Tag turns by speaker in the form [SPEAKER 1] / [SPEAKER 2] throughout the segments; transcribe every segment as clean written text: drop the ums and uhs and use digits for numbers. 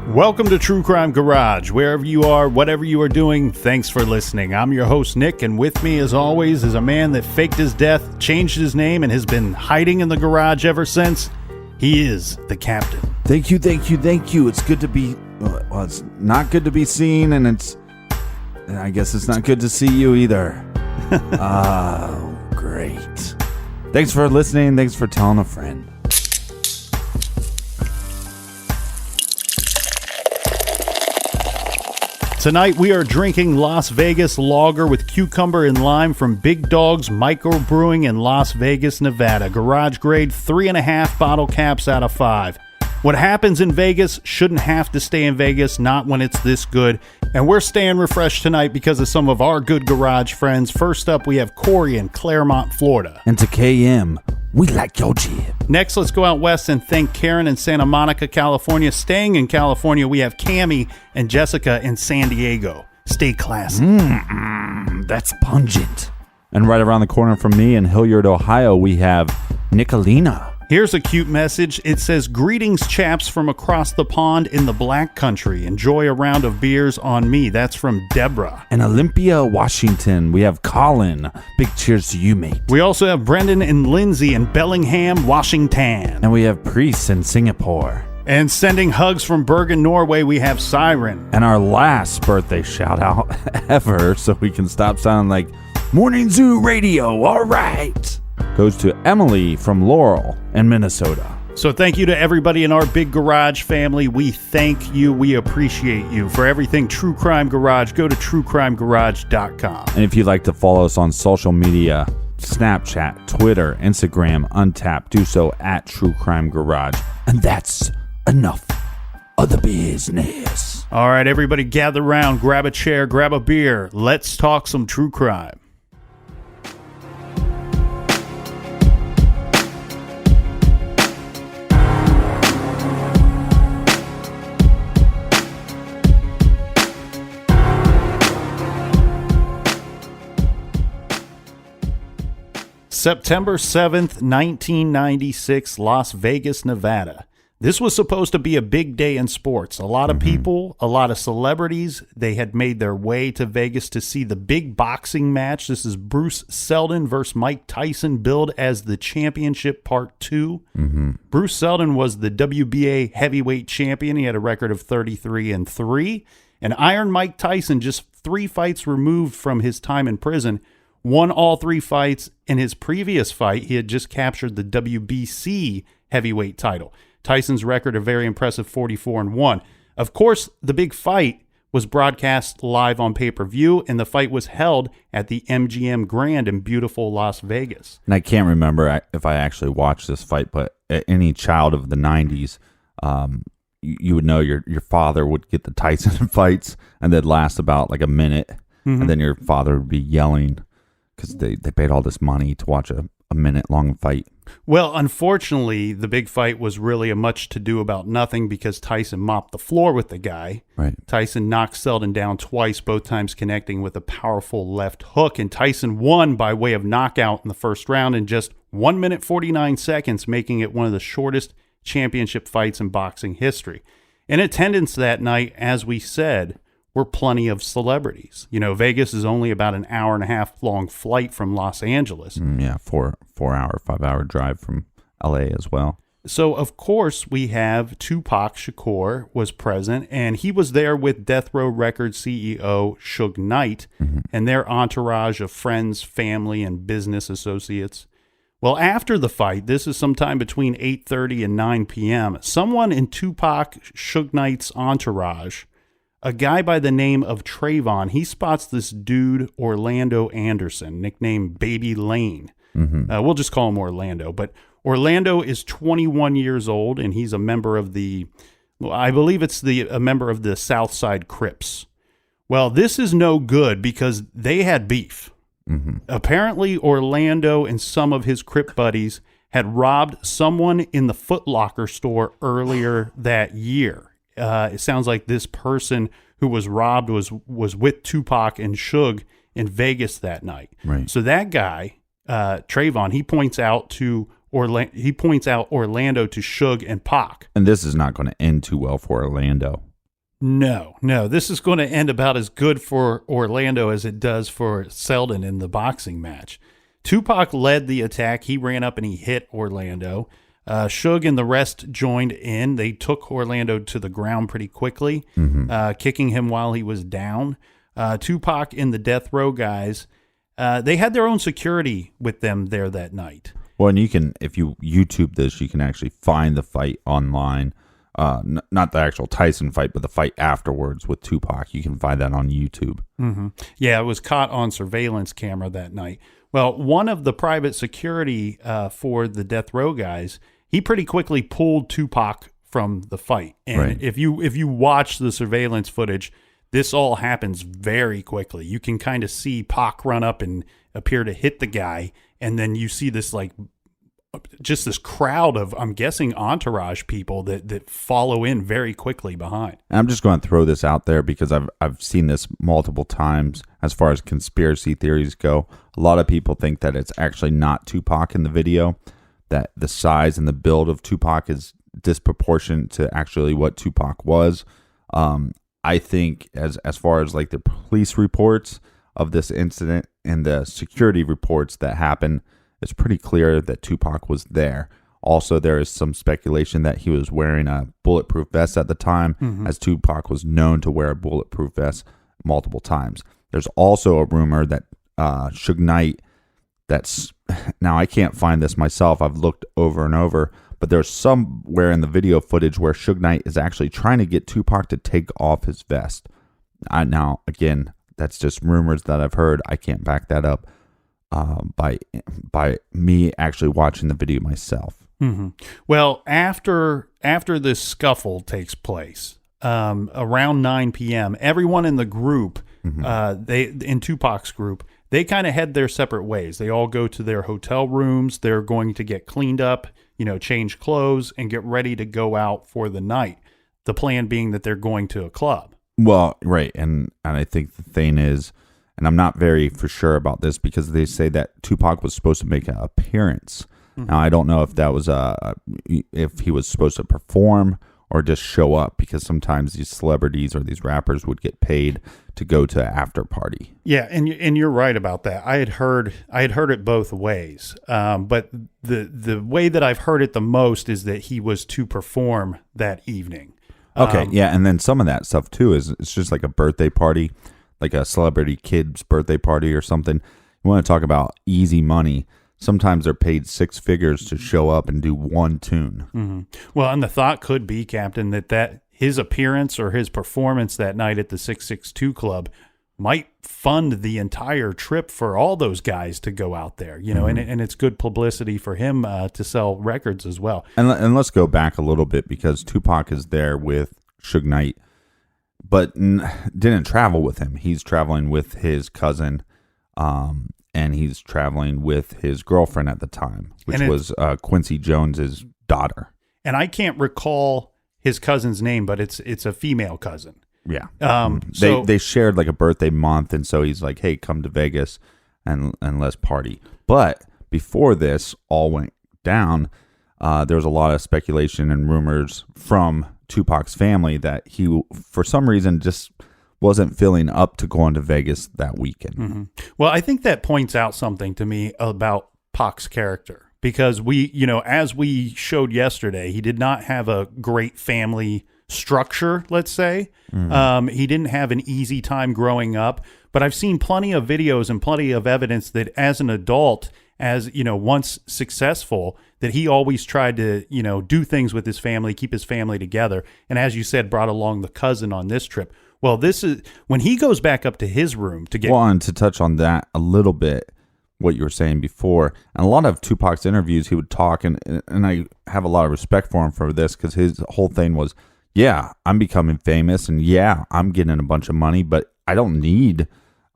[SPEAKER 1] Welcome to True Crime Garage. Wherever you are, whatever you are doing, thanks for listening. I'm your host, Nick, and with me, as always, is a man that faked his death, changed his name, and has been hiding in the garage ever since. He is the captain.
[SPEAKER 2] Thank you. It's good to be... Well, it's not good to be seen, and I guess it's not good to see you either. Oh, great. Thanks for listening. Thanks for telling a friend.
[SPEAKER 1] Tonight we are drinking Las Vegas Lager with cucumber and lime from Big Dog's Microbrewing in Las Vegas, Nevada. Garage grade 3.5 bottle caps out of 5. What happens in Vegas shouldn't have to stay in Vegas, not when it's this good. And we're staying refreshed tonight because of some of our good garage friends. First up, we have Corey in Claremont, Florida.
[SPEAKER 2] And to KM, we like your jib.
[SPEAKER 1] Next, let's go out west and thank Karen in Santa Monica, California. Staying in California, we have Cammie and Jessica in San Diego. Stay classy.
[SPEAKER 2] That's pungent. And right around the corner from me in Hilliard, Ohio, we have Nicolina.
[SPEAKER 1] Here's a cute message. It says, "Greetings, chaps from across the pond in the Black Country. Enjoy a round of beers on me." That's from Deborah.
[SPEAKER 2] In Olympia, Washington, we have Colin. Big cheers to you, mate.
[SPEAKER 1] We also have Brendan and Lindsay in Bellingham, Washington.
[SPEAKER 2] And we have Priest in Singapore.
[SPEAKER 1] And sending hugs from Bergen, Norway, we have Siren.
[SPEAKER 2] And our last birthday shout out ever, so we can stop sounding like Morning Zoo Radio, all right, goes to Emily from Laurel in Minnesota.
[SPEAKER 1] So thank you to everybody in our big garage family. We thank you. We appreciate you. For everything True Crime Garage, go to truecrimegarage.com.
[SPEAKER 2] And if you'd like to follow us on social media, Snapchat, Twitter, Instagram, Untapped, do so at True Crime Garage. And that's enough of the business.
[SPEAKER 1] All right, everybody gather around, grab a chair, grab a beer. Let's talk some true crime. September 7th, 1996, Las Vegas, Nevada. This was supposed to be a big day in sports. A lot of people, a lot of celebrities, they had made their way to Vegas to see the big boxing match. This is Bruce Seldon versus Mike Tyson, billed as the championship part 2. Bruce Seldon was the WBA heavyweight champion. He had a record of 33-3. And Iron Mike Tyson, just 3 fights removed from his time in prison, won all 3 fights. In his previous fight, he had just captured the WBC heavyweight title. Tyson's record, a very impressive 44-1. Of course, the big fight was broadcast live on pay-per-view, and the fight was held at the MGM Grand in beautiful Las Vegas.
[SPEAKER 2] And I can't remember if I actually watched this fight, but any child of the 90s, you would know your father would get the Tyson fights, and they'd last about like a minute, and then your father would be yelling because they paid all this money to watch a minute-long fight.
[SPEAKER 1] Well, unfortunately, the big fight was really a much to do about nothing because Tyson mopped the floor with the guy.
[SPEAKER 2] Right.
[SPEAKER 1] Tyson knocked Seldon down twice, both times connecting with a powerful left hook, and Tyson won by way of knockout in the first round in just 1 minute 49 seconds, making it one of the shortest championship fights in boxing history. In attendance that night, as we said, were plenty of celebrities. You know, Vegas is only about an hour and a half long flight from Los Angeles.
[SPEAKER 2] 5-hour drive from LA as well.
[SPEAKER 1] So, of course, we have Tupac Shakur was present, and he was there with Death Row Records CEO Suge Knight and their entourage of friends, family, and business associates. Well, after the fight, this is sometime between 8:30 and 9 p.m., someone in Tupac Suge Knight's entourage, a guy by the name of Trayvon, he spots this dude, Orlando Anderson, nicknamed Baby Lane. We'll just call him Orlando. But Orlando is 21 years old, and he's a member of I believe it's a member of the Southside Crips. Well, this is no good because they had beef. Apparently, Orlando and some of his Crip buddies had robbed someone in the Foot Locker store earlier that year. It sounds like this person who was robbed was with Tupac and Suge in Vegas that night.
[SPEAKER 2] Right.
[SPEAKER 1] So that guy, Trayvon, he points out Orlando to Suge and Pac.
[SPEAKER 2] And this is not going to end too well for Orlando.
[SPEAKER 1] No. This is going to end about as good for Orlando as it does for Selden in the boxing match. Tupac led the attack. He ran up and he hit Orlando. Suge and the rest joined in. They took Orlando to the ground pretty quickly, kicking him while he was down. Tupac and the death row guys, they had their own security with them there that night.
[SPEAKER 2] Well, and you can, if you YouTube this, you can actually find the fight online. Not the actual Tyson fight, but the fight afterwards with Tupac. You can find that on YouTube.
[SPEAKER 1] Mm-hmm. Yeah, it was caught on surveillance camera that night. Well, one of the private security for the death row guys, he pretty quickly pulled Tupac from the fight. And
[SPEAKER 2] Right.
[SPEAKER 1] if you watch the surveillance footage, this all happens very quickly. You can kind of see Pac run up and appear to hit the guy, and then you see this just this crowd of, I'm guessing, entourage people that follow in very quickly behind.
[SPEAKER 2] I'm just going to throw this out there because I've seen this multiple times as far as conspiracy theories go. A lot of people think that it's actually not Tupac in the video, that the size and the build of Tupac is disproportionate to actually what Tupac was. I think as far as like the police reports of this incident and the security reports that happened, it's pretty clear that Tupac was there. Also, there is some speculation that he was wearing a bulletproof vest at the time, as Tupac was known to wear a bulletproof vest multiple times. There's also a rumor that Suge Knight, now I can't find this myself, I've looked over and over, but there's somewhere in the video footage where Suge Knight is actually trying to get Tupac to take off his vest. Now, again, that's just rumors that I've heard. I can't back that up by me actually watching the video myself.
[SPEAKER 1] Mm-hmm. Well, after this scuffle takes place, around 9 p.m., everyone in the group, in Tupac's group, they kind of head their separate ways. They all go to their hotel rooms. They're going to get cleaned up, change clothes, and get ready to go out for the night. The plan being that they're going to a club.
[SPEAKER 2] Well, right, and I think the thing is, and I'm not very for sure about this because they say that Tupac was supposed to make an appearance. Now, I don't know if that was if he was supposed to perform or just show up, because sometimes these celebrities or these rappers would get paid to go to an after party.
[SPEAKER 1] Yeah, and you're right about that. I had heard it both ways, but the way that I've heard it the most is that he was to perform that evening.
[SPEAKER 2] Okay, yeah, and then some of that stuff too is it's just like a birthday party, like a celebrity kid's birthday party or something. You want to talk about easy money. Sometimes they're paid six figures to show up and do one tune.
[SPEAKER 1] Mm-hmm. Well, and the thought could be, Captain, that his appearance or his performance that night at the 662 Club might fund the entire trip for all those guys to go out there, and it's good publicity for him to sell records as well.
[SPEAKER 2] And let's go back a little bit, because Tupac is there with Suge Knight, but didn't travel with him. He's traveling with his cousin, and he's traveling with his girlfriend at the time, which was Quincy Jones's daughter. And
[SPEAKER 1] I can't recall his cousin's name, but it's a female cousin.
[SPEAKER 2] Yeah.
[SPEAKER 1] So
[SPEAKER 2] they shared like a birthday month, and so he's like, hey, come to Vegas and let's party. But before this all went down, there was a lot of speculation and rumors from Tupac's family that he, for some reason, just wasn't feeling up to going to Vegas that weekend.
[SPEAKER 1] Mm-hmm. Well, I think that points out something to me about Pac's character, because as we showed yesterday, he did not have a great family structure, let's say. He didn't have an easy time growing up, but I've seen plenty of videos and plenty of evidence that as an adult, as once successful, that he always tried to do things with his family, keep his family together, and as you said, brought along the cousin on this trip. Well, this is when he goes back up to his room to get...
[SPEAKER 2] Well, and to touch on that a little bit, what you were saying before, and a lot of Tupac's interviews, he would talk, and I have a lot of respect for him for this, because his whole thing was, yeah, I'm becoming famous, and yeah, I'm getting a bunch of money, but I don't need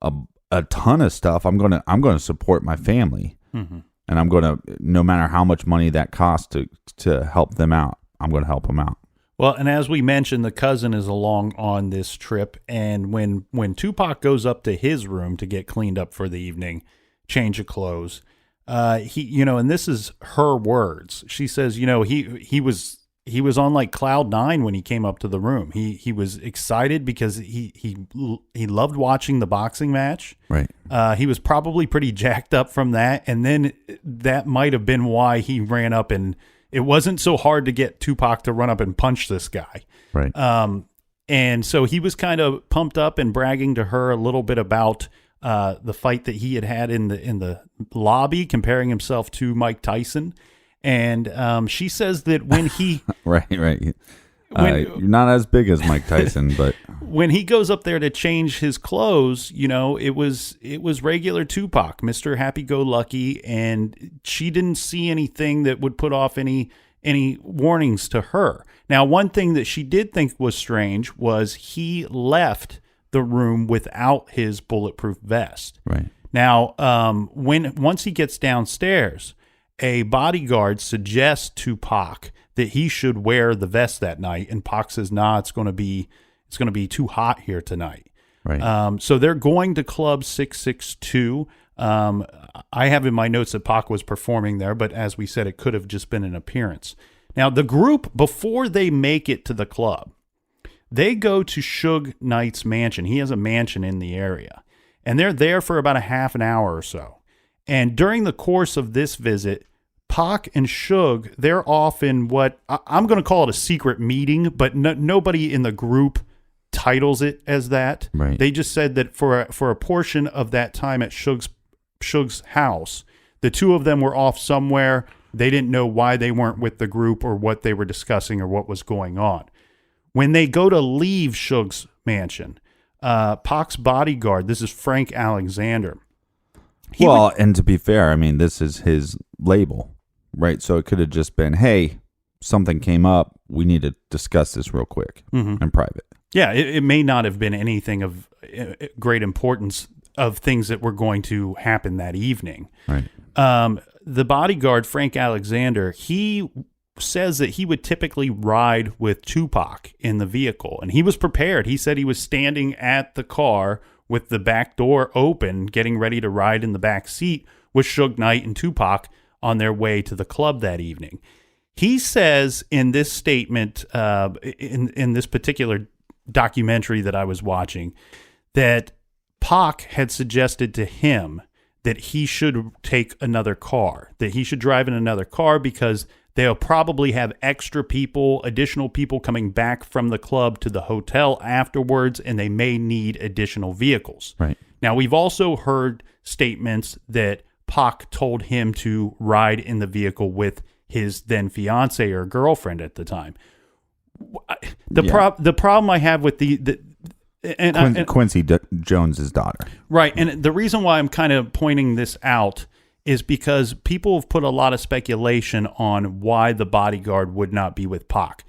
[SPEAKER 2] a ton of stuff. I'm gonna support my family, and I'm gonna, no matter how much money that costs to help them out, I'm gonna help them out.
[SPEAKER 1] Well, and as we mentioned, the cousin is along on this trip, and when Tupac goes up to his room to get cleaned up for the evening, change of clothes, he and this is her words. She says, he was he was on like cloud nine when he came up to the room. He was excited because he loved watching the boxing match.
[SPEAKER 2] Right.
[SPEAKER 1] He was probably pretty jacked up from that, and then that might have been why he ran up, and it wasn't so hard to get Tupac to run up and punch this guy.
[SPEAKER 2] Right.
[SPEAKER 1] And so he was kind of pumped up and bragging to her a little bit about the fight that he had in the lobby, comparing himself to Mike Tyson. And she says that when he
[SPEAKER 2] right. You're not as big as Mike Tyson, but
[SPEAKER 1] when he goes up there to change his clothes, it was regular Tupac, Mr. Happy-Go-Lucky, and she didn't see anything that would put off any warnings to her. Now, one thing that she did think was strange was he left the room without his bulletproof vest.
[SPEAKER 2] Right.
[SPEAKER 1] Now, once he gets downstairs, a bodyguard suggests to Pac that he should wear the vest that night, and Pac says, "Nah, it's going to be too hot here tonight."
[SPEAKER 2] Right.
[SPEAKER 1] So they're going to Club 662. I have in my notes that Pac was performing there, but as we said, it could have just been an appearance. Now, the group, before they make it to the club, they go to Suge Knight's mansion. He has a mansion in the area, and they're there for about a half an hour or so. And during the course of this visit, Pac and Suge, they're off in what I'm going to call it a secret meeting, but nobody in the group titles it as that.
[SPEAKER 2] Right.
[SPEAKER 1] They just said that for a portion of that time at Suge's house, the two of them were off somewhere. They didn't know why they weren't with the group or what they were discussing or what was going on. When they go to leave Suge's mansion, Pac's bodyguard, this is Frank Alexander.
[SPEAKER 2] And to be fair, I mean, this is his label, right? So it could have just been, hey, something came up. We need to discuss this real quick in private.
[SPEAKER 1] Yeah, it may not have been anything of great importance of things that were going to happen that evening.
[SPEAKER 2] Right.
[SPEAKER 1] The bodyguard, Frank Alexander, he says that he would typically ride with Tupac in the vehicle, and he was prepared. He said he was standing at the car with the back door open, getting ready to ride in the back seat with Suge Knight and Tupac on their way to the club that evening. He says in this statement, in this particular documentary that I was watching, that Pac had suggested to him that he should take another car, that he should drive in another car because they'll probably have additional people coming back from the club to the hotel afterwards, and they may need additional vehicles.
[SPEAKER 2] Right.
[SPEAKER 1] Now, we've also heard statements that Pac told him to ride in the vehicle with his then fiance or girlfriend at the time. The problem I have with
[SPEAKER 2] Quincy Jones's daughter.
[SPEAKER 1] Right. And the reason why I'm kind of pointing this out is because people have put a lot of speculation on why the bodyguard would not be with Pac.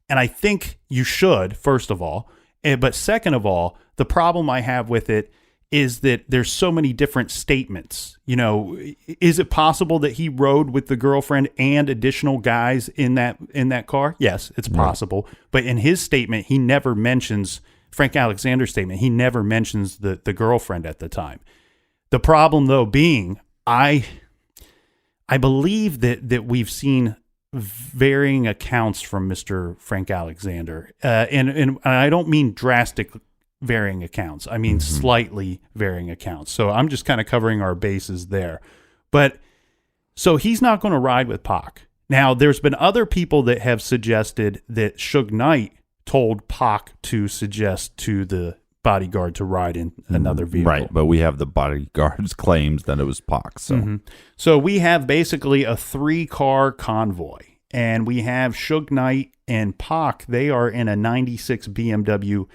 [SPEAKER 1] And I think you should, first of all. But second of all, the problem I have with it is that there's so many different statements. Is it possible that he rode with the girlfriend and additional guys in that car? Yes, it's possible. Right. But in his statement, he never mentions, Frank Alexander's statement, he never mentions the girlfriend at the time. The problem, though, being, I believe that we've seen varying accounts from Mr. Frank Alexander, and I don't mean drastic varying accounts. I mean slightly varying accounts. So I'm just kind of covering our bases there. But so he's not going to ride with Pac. Now, there's been other people that have suggested that Suge Knight told Pac to suggest to the bodyguard to ride in another vehicle.
[SPEAKER 2] Right, but we have the bodyguard's claims that it was Pac. So,
[SPEAKER 1] So we have basically a 3-car convoy, and we have Suge Knight and Pac. They are in a 96 BMW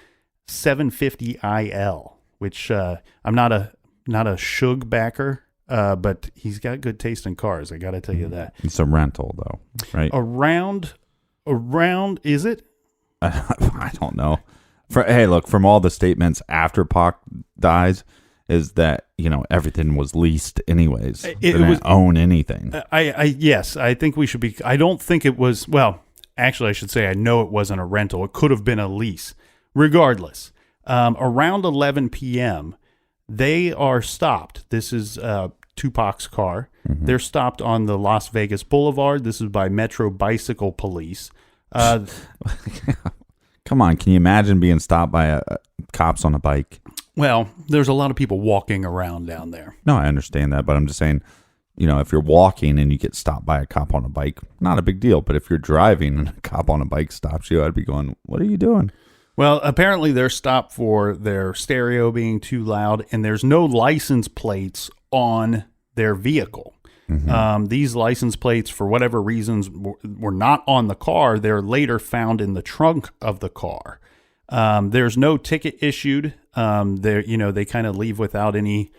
[SPEAKER 1] 750 IL, which I'm not a Suge backer, but he's got good taste in cars. I got to tell you that.
[SPEAKER 2] It's a rental, though, right?
[SPEAKER 1] Around, is it?
[SPEAKER 2] I don't know. From all the statements after Pac dies, is that everything was leased anyways. They didn't own anything.
[SPEAKER 1] Yes, I think we should be. I don't think it was. Well, actually, I should say I know it wasn't a rental. It could have been a lease. Regardless, around 11 p.m., they are stopped. This is Tupac's car. They're stopped on the Las Vegas Boulevard. This is by Metro Bicycle Police.
[SPEAKER 2] Come on, can you imagine being stopped by cops on a bike?
[SPEAKER 1] Well, there's a lot of people walking around down there.
[SPEAKER 2] No, I understand that, but I'm just saying, if you're walking and you get stopped by a cop on a bike, not a big deal. But if you're driving and a cop on a bike stops you, I'd be going, what are you doing?
[SPEAKER 1] Well, apparently they're stopped for their stereo being too loud, and there's no license plates on their vehicle. These license plates, for whatever reasons, were not on the car. They're later found in the trunk of the car. There's no ticket issued. They kind of leave without any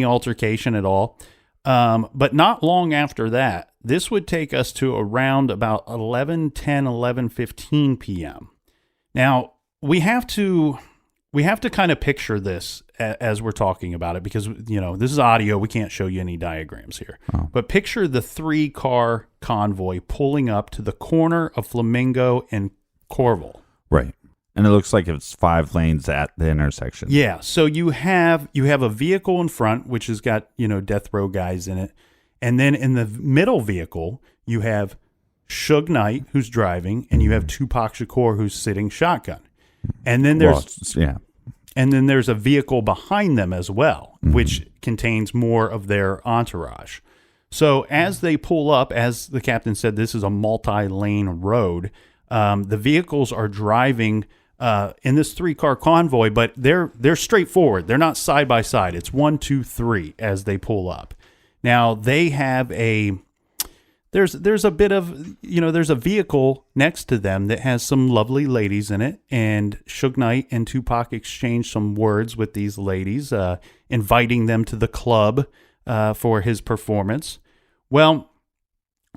[SPEAKER 1] altercation at all. But not long after that, this would take us to around about 11:15 p.m. Now, we have to kind of picture this as we're talking about it, because, this is audio. We can't show you any diagrams here. Oh. But picture the 3-car convoy pulling up to the corner of Flamingo and Corval.
[SPEAKER 2] Right. And it looks like it's 5 lanes at the intersection.
[SPEAKER 1] Yeah. So you have a vehicle in front, which has got, death row guys in it. And then in the middle vehicle, you have Suge Knight, who's driving, and you have Tupac Shakur, who's sitting shotgun. And then there's And then there's a vehicle behind them as well, which contains more of their entourage. So as they pull up, as the captain said, this is a multi-lane road. The vehicles are driving in this 3-car convoy, but they're straightforward. They're not side by side. It's 1, 2, 3 as they pull up. Now they have there's a bit of, there's a vehicle next to them that has some lovely ladies in it, and Suge Knight and Tupac exchange some words with these ladies, inviting them to the club for his performance. Well,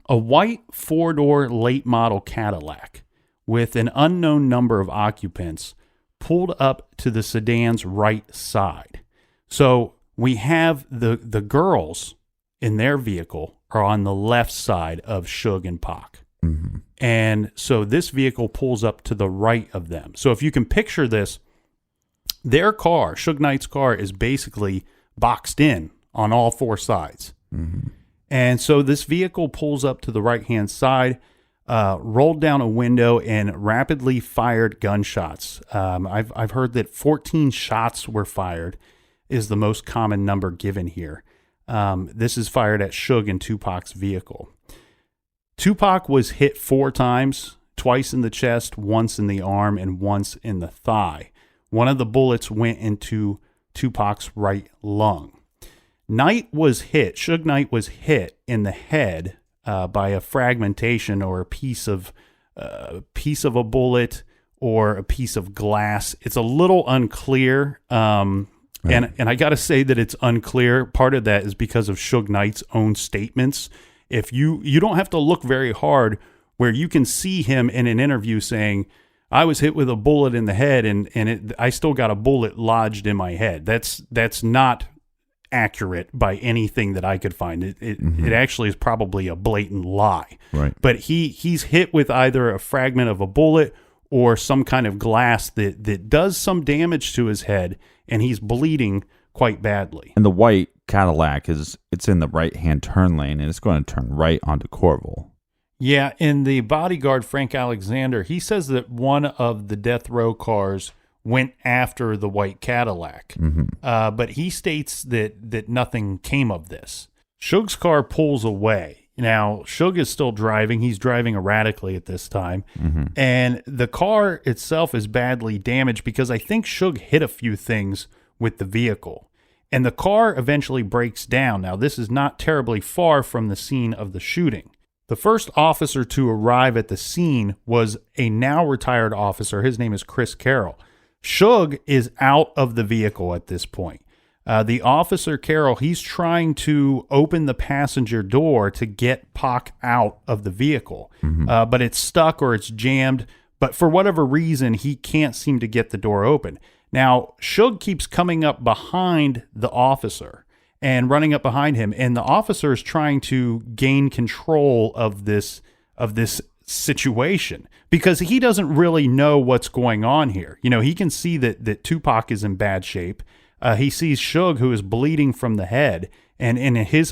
[SPEAKER 1] a white 4-door late model Cadillac with an unknown number of occupants pulled up to the sedan's right side. So we have the girls in their vehicle are on the left side of Suge and Pac. And so this vehicle pulls up to the right of them. So if you can picture this, their car, Suge Knight's car, is basically boxed in on all 4 sides. And so this vehicle pulls up to the right-hand side, rolled down a window, and rapidly fired gunshots. I've heard that 14 shots were fired is the most common number given here. This is fired at Suge and Tupac's vehicle. Tupac was hit 4 times, twice in the chest, once in the arm, and once in the thigh. One of the bullets went into Tupac's right lung. Suge Knight was hit in the head by a fragmentation or a piece of a bullet or a piece of glass. It's a little unclear. And I got to say that it's unclear. Part of that is because of Suge Knight's own statements. If you don't have to look very hard, where you can see him in an interview saying, I was hit with a bullet in the head and I still got a bullet lodged in my head. That's not accurate by anything that I could find. It actually is probably a blatant lie.
[SPEAKER 2] Right.
[SPEAKER 1] But he's hit with either a fragment of a bullet or some kind of glass that does some damage to his head, and he's bleeding quite badly.
[SPEAKER 2] And the white Cadillac it's in the right-hand turn lane, and it's going to turn right onto Corval.
[SPEAKER 1] Yeah, and the bodyguard, Frank Alexander, he says that one of the death row cars went after the white Cadillac. But he states that nothing came of this. Suge's car pulls away. Now, Suge is still driving. He's driving erratically at this time. And the car itself is badly damaged because I think Suge hit a few things with the vehicle. And the car eventually breaks down. Now, this is not terribly far from the scene of the shooting. The first officer to arrive at the scene was a now retired officer. His name is Chris Carroll. Suge is out of the vehicle at this point. The officer, Carroll, he's trying to open the passenger door to get Pac out of the vehicle, but it's stuck or it's jammed. But for whatever reason, he can't seem to get the door open. Now, Suge keeps coming up behind the officer and running up behind him, and the officer is trying to gain control of this situation because he doesn't really know what's going on here. He can see that Tupac is in bad shape. He sees Suge, who is bleeding from the head, and his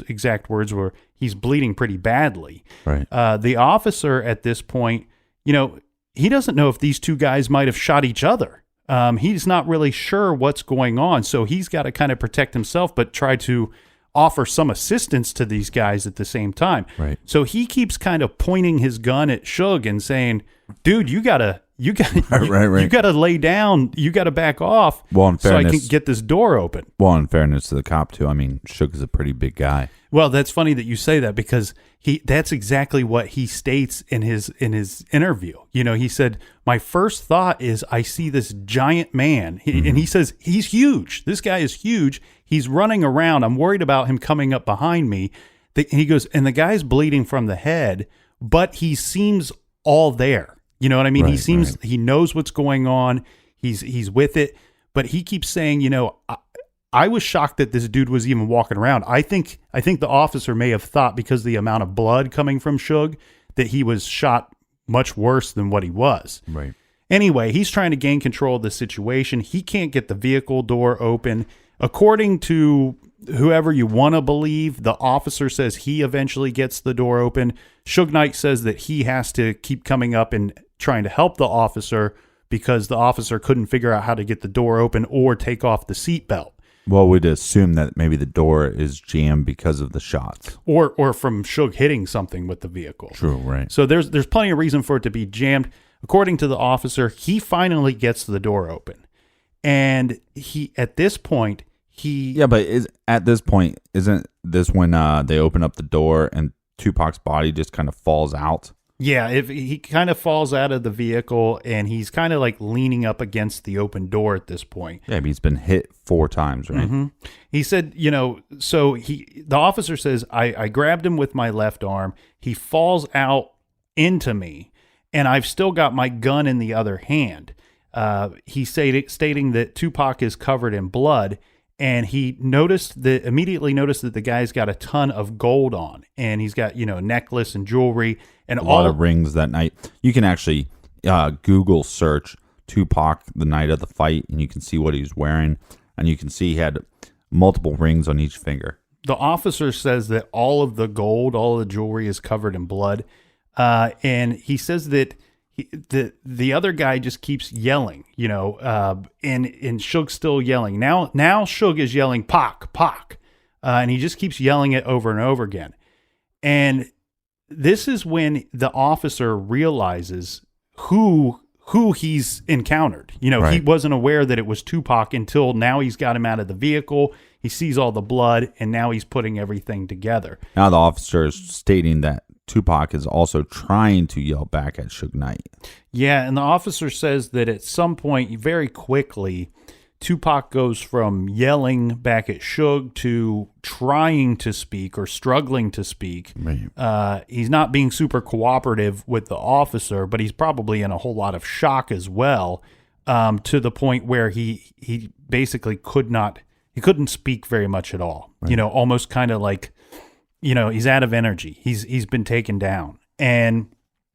[SPEAKER 1] exact words were, he's bleeding pretty badly.
[SPEAKER 2] Right.
[SPEAKER 1] The officer at this point, he doesn't know if these two guys might have shot each other. He's not really sure what's going on, so he's got to kind of protect himself, but try to offer some assistance to these guys at the same time.
[SPEAKER 2] Right.
[SPEAKER 1] So he keeps kind of pointing his gun at Suge and saying, "Dude, you gotta lay down. You gotta back off.
[SPEAKER 2] Well, in
[SPEAKER 1] so I
[SPEAKER 2] fairness,
[SPEAKER 1] can get this door open."
[SPEAKER 2] Well, in fairness to the cop too, I mean, Suge is a pretty big guy.
[SPEAKER 1] Well, that's funny that you say that because that's exactly what he states in his interview. He said, "My first thought is I see this giant man," and he says, "He's huge. This guy is huge. He's running around. I'm worried about him coming up behind me." He goes, and the guy's bleeding from the head, but he seems all there. You know what I mean? He seems he knows what's going on. He's with it, but he keeps saying, I was shocked that this dude was even walking around. I think the officer may have thought, because of the amount of blood coming from Suge, that he was shot much worse than what he was.
[SPEAKER 2] Right.
[SPEAKER 1] Anyway, he's trying to gain control of the situation. He can't get the vehicle door open. According to whoever you want to believe, the officer says he eventually gets the door open. Suge Knight says that he has to keep coming up and trying to help the officer because the officer couldn't figure out how to get the door open or take off the seatbelt.
[SPEAKER 2] Well, we'd assume that maybe the door is jammed because of the shots.
[SPEAKER 1] Or from Suge hitting something with the vehicle.
[SPEAKER 2] True, right.
[SPEAKER 1] So there's plenty of reason for it to be jammed. According to the officer, he finally gets the door open. And at this point,
[SPEAKER 2] Yeah, but at this point, isn't this when they open up the door and Tupac's body just kind of falls out?
[SPEAKER 1] Yeah, if he kind of falls out of the vehicle and he's kind of like leaning up against the open door at this point.
[SPEAKER 2] Yeah, but he's been hit 4 times, right?
[SPEAKER 1] Mm-hmm. He said, so the officer says, I grabbed him with my left arm. He falls out into me, and I've still got my gun in the other hand. He stating that Tupac is covered in blood, and he immediately noticed that the guy's got a ton of gold on, and he's got, a necklace and jewelry and
[SPEAKER 2] a lot of rings that night. You can actually Google search Tupac the night of the fight, and you can see what he was wearing, and you can see he had multiple rings on each finger.
[SPEAKER 1] The officer says that all of the gold, all of the jewelry is covered in blood, and he says that the other guy just keeps yelling, and Suge's still yelling. Now Suge is yelling, "Pac, Pac," and he just keeps yelling it over and over again. And this is when the officer realizes who he's encountered. He wasn't aware that it was Tupac until now he's got him out of the vehicle. He sees all the blood, and now he's putting everything together.
[SPEAKER 2] Now the officer is stating that Tupac is also trying to yell back at Suge Knight.
[SPEAKER 1] Yeah, and the officer says that at some point, very quickly, Tupac goes from yelling back at Suge to trying to speak or struggling to speak.
[SPEAKER 2] Right.
[SPEAKER 1] He's not being super cooperative with the officer, but he's probably in a whole lot of shock as well, to the point where he basically couldn't speak very much at all. Right. Almost kind of like, he's out of energy. He's been taken down. And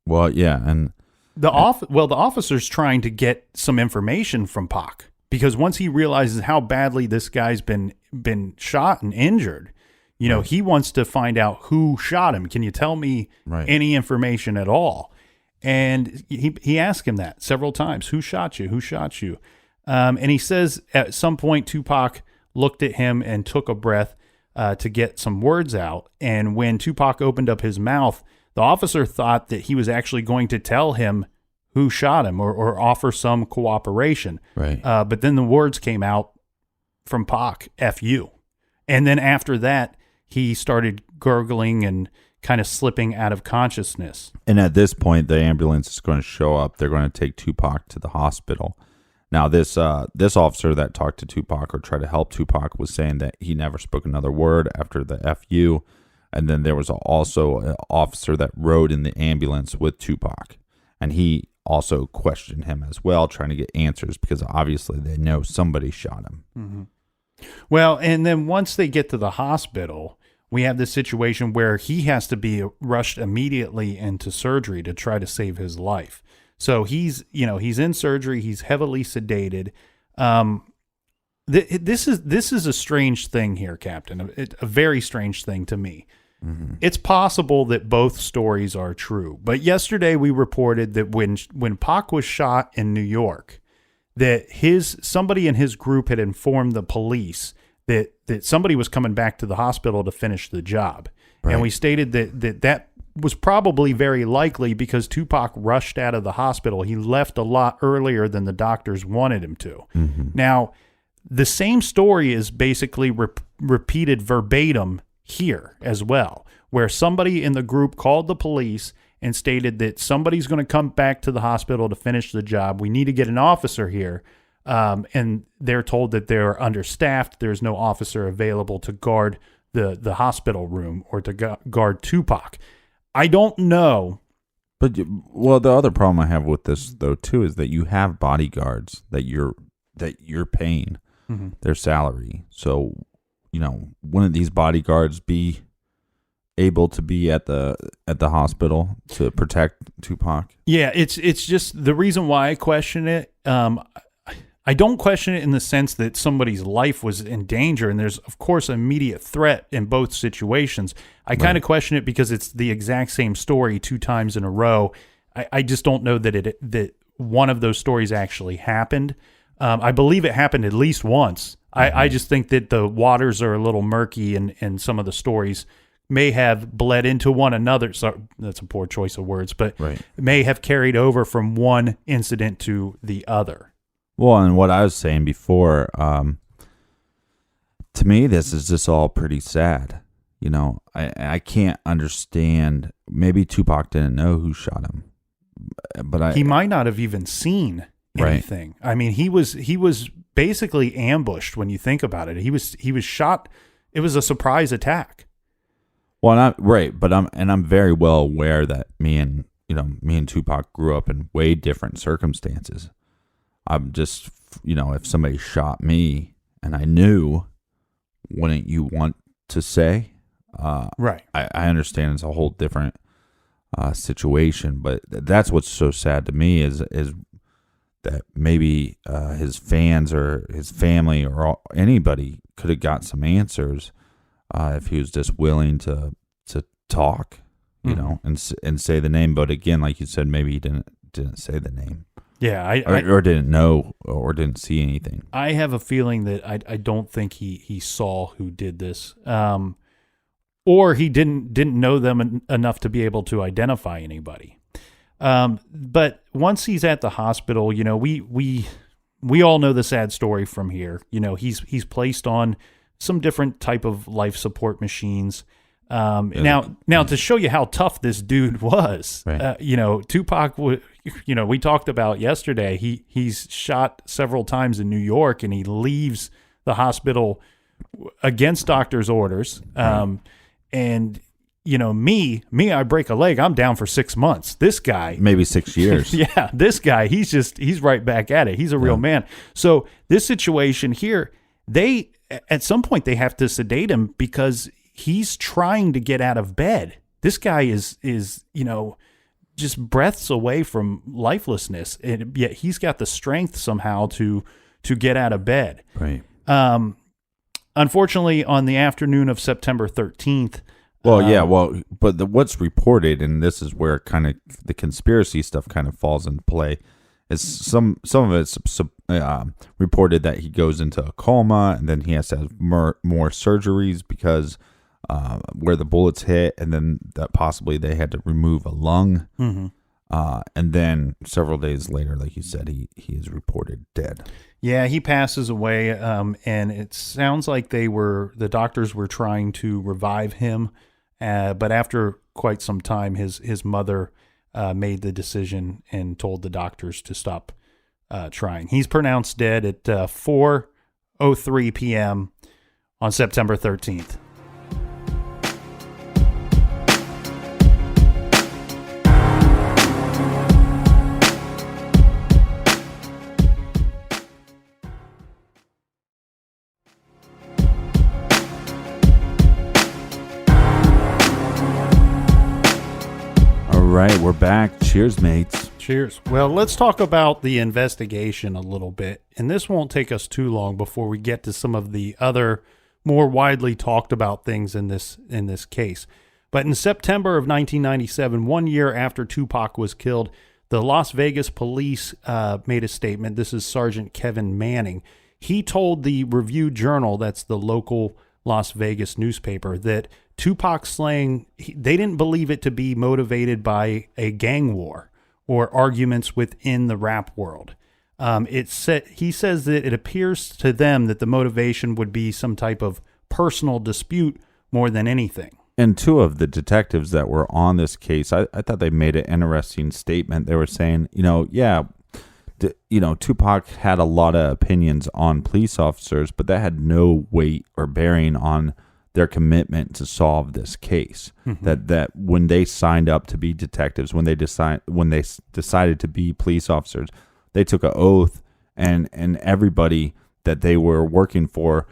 [SPEAKER 2] well, yeah, and
[SPEAKER 1] the officer's trying to get some information from Pac, because once he realizes how badly this guy's been shot and injured, right, he wants to find out who shot him. Can you tell me any information at all? And he asked him that several times. Who shot you? Who shot you? And he says at some point Tupac looked at him and took a breath to get some words out. And when Tupac opened up his mouth, the officer thought that he was actually going to tell him who shot him or offer some cooperation.
[SPEAKER 2] Right.
[SPEAKER 1] But then the words came out from Pac, "F you." And then after that, he started gurgling and kind of slipping out of consciousness.
[SPEAKER 2] And at this point, the ambulance is going to show up. They're going to take Tupac to the hospital. Now, this officer that talked to Tupac or tried to help Tupac was saying that he never spoke another word after the FU. And then there was also an officer that rode in the ambulance with Tupac. And he also questioned him as well, trying to get answers because obviously they know somebody shot him.
[SPEAKER 1] Mm-hmm. Well, and then once they get to the hospital, we have this situation where he has to be rushed immediately into surgery to try to save his life. So he's in surgery. He's heavily sedated. This is a strange thing here, Captain. A very strange thing to me. It's possible that both stories are true. But yesterday we reported that when Pac was shot in New York, that somebody in his group had informed the police that somebody was coming back to the hospital to finish the job. Right. And we stated that was probably very likely because Tupac rushed out of the hospital. He left a lot earlier than the doctors wanted him to. Now, the same story is basically repeated verbatim here as well, where somebody in the group called the police and stated that somebody's going to come back to the hospital to finish the job. We need to get an officer here. And they're told that they're understaffed. There's no officer available to guard the hospital room or to guard Tupac. I don't know.
[SPEAKER 2] But, well, the other problem I have with this, though, too, is that you have bodyguards that you're paying their salary. So, wouldn't these bodyguards be able to be at the hospital to protect Tupac?
[SPEAKER 1] Yeah, it's just the reason why I question it. I don't question it in the sense that somebody's life was in danger, and there's, of course, an immediate threat in both situations. I kind of question it because it's the exact same story 2 times in a row. I just don't know that one of those stories actually happened. I believe it happened at least once. I just think that the waters are a little murky, and some of the stories may have bled into one another. So that's a poor choice of words, but may have carried over from one incident to the other.
[SPEAKER 2] Well, and what I was saying before, to me, this is just all pretty sad. I can't understand. Maybe Tupac didn't know who shot him, but
[SPEAKER 1] he might not have even seen anything. Right. I mean, he was basically ambushed when you think about it. He was shot. It was a surprise attack.
[SPEAKER 2] Well, but I'm very well aware that me and Tupac grew up in way different circumstances. I'm just, if somebody shot me and I knew, wouldn't you want to say?
[SPEAKER 1] Right.
[SPEAKER 2] I understand it's a whole different situation, but that's what's so sad to me is that maybe his fans or his family or anybody could have got some answers if he was just willing to talk, and say the name. But again, like you said, maybe he didn't say the name.
[SPEAKER 1] Yeah,
[SPEAKER 2] or didn't know or didn't see anything.
[SPEAKER 1] I have a feeling that I don't think he saw who did this, or he didn't know them enough to be able to identify anybody. But once he's at the hospital, we all know the sad story from here. He's placed on some different type of life support machines. Now to show you how tough this dude was, right. Tupac, we talked about yesterday, he's shot several times in New York and he leaves the hospital against doctor's orders. Right. And I break a leg, I'm down for 6 months. This guy,
[SPEAKER 2] maybe 6 years.
[SPEAKER 1] Yeah. This guy, he's right back at it. He's a real man. So this situation here, at some point they have to sedate him because he's trying to get out of bed. This guy is just breaths away from lifelessness, and yet he's got the strength somehow to get out of bed.
[SPEAKER 2] Right.
[SPEAKER 1] Unfortunately, on the afternoon of September 13th.
[SPEAKER 2] But what's reported, and this is where kind of the conspiracy stuff kind of falls into play, is some of it's reported that he goes into a coma, and then he has to have more surgeries because where the bullets hit, and then that possibly they had to remove a lung. Mm-hmm. And then several days later, like you said, he is reported dead.
[SPEAKER 1] Yeah, he passes away, and it sounds like the doctors were trying to revive him, but after quite some time, his mother made the decision and told the doctors to stop trying. He's pronounced dead at 4:03 p.m. on September 13th.
[SPEAKER 2] All right, we're back. Cheers, mates.
[SPEAKER 1] Cheers. Well, let's talk about the investigation a little bit, and this won't take us too long before we get to some of the other more widely talked about things in this case. But in September of 1997, 1 year after Tupac was killed, the Las Vegas police made a statement. This is Sergeant Kevin Manning. He told the Review-Journal, that's the local Las Vegas newspaper, that Tupac's slaying, they didn't believe it to be motivated by a gang war or arguments within the rap world. He says that it appears to them that the motivation would be some type of personal dispute more than anything.
[SPEAKER 2] And two of the detectives that were on this case, I thought they made an interesting statement. They were saying, Tupac had a lot of opinions on police officers, but that had no weight or bearing on their commitment to solve this case. Mm-hmm. That when they signed up to be detectives, when they decided to be police officers, they took an oath, and everybody that they were working for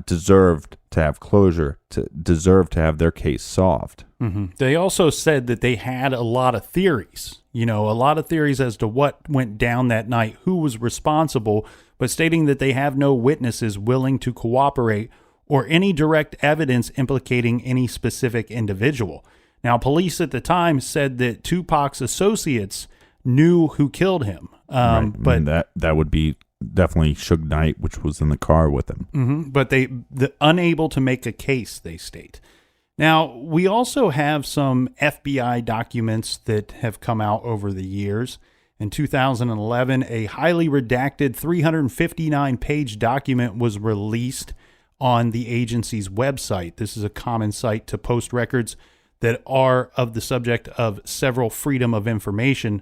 [SPEAKER 2] deserved to have closure, deserved to have their case solved.
[SPEAKER 1] Mm-hmm. They also said that they had a lot of theories, a lot of theories as to what went down that night, who was responsible, but stating that they have no witnesses willing to cooperate or any direct evidence implicating any specific individual. Now, police at the time said that Tupac's associates knew who killed him.
[SPEAKER 2] Right.
[SPEAKER 1] But
[SPEAKER 2] that would be definitely Suge Knight, which was in the car with him.
[SPEAKER 1] Mm-hmm. But they're unable to make a case, they state. Now, we also have some FBI documents that have come out over the years. In 2011, a highly redacted 359-page document was released on the agency's website. This is a common site to post records that are of the subject of several Freedom of Information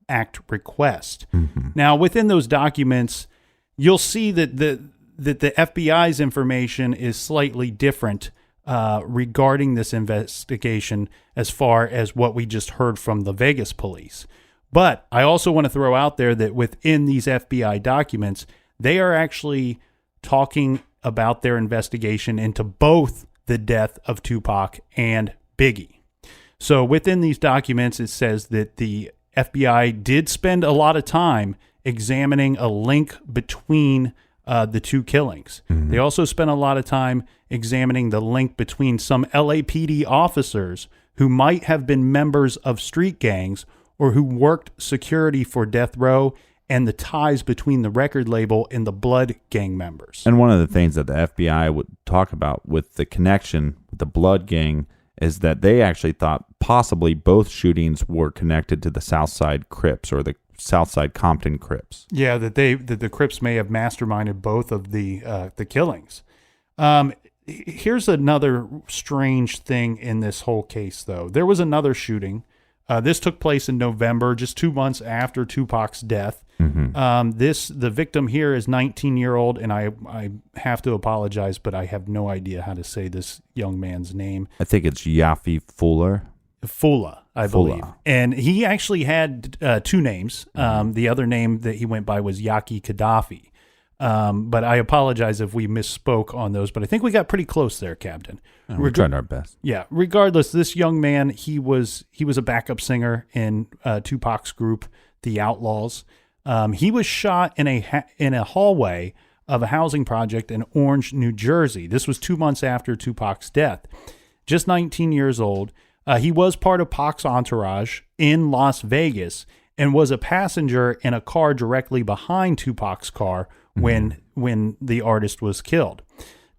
[SPEAKER 1] Act requests. Mm-hmm. Now, within those documents, you'll see that the FBI's information is slightly different regarding this investigation as far as what we just heard from the Vegas police. But I also want to throw out there that within these FBI documents, they are actually talking about their investigation into both the death of Tupac and Biggie. So within these documents, it says that the FBI did spend a lot of time examining a link between the two killings. Mm-hmm. They also spent a lot of time examining the link between some LAPD officers who might have been members of street gangs or who worked security for Death Row, and the ties between the record label and the Blood gang members.
[SPEAKER 2] And one of the things that the FBI would talk about with the connection with the Blood gang is that they actually thought possibly both shootings were connected to the Southside Crips or the Southside Compton Crips.
[SPEAKER 1] Yeah, that the Crips may have masterminded both of the killings. Here's another strange thing in this whole case, though. There was another shooting. This took place in November, just 2 months after Tupac's death. Mm-hmm. The victim here is 19-year-old, and I have to apologize, but I have no idea how to say this young man's name.
[SPEAKER 2] I think it's Yafi Fuller.
[SPEAKER 1] Fula, I believe. And he actually had two names. The other name that he went by was Yaki Gaddafi. But I apologize if we misspoke on those, but I think we got pretty close there, Captain.
[SPEAKER 2] We're trying our best.
[SPEAKER 1] Yeah. Regardless, this young man, he was a backup singer in Tupac's group, The Outlaws. He was shot in a hallway of a housing project in Orange, New Jersey. This was 2 months after Tupac's death. Just 19 years old. He was part of Pac's entourage in Las Vegas and was a passenger in a car directly behind Tupac's car when the artist was killed.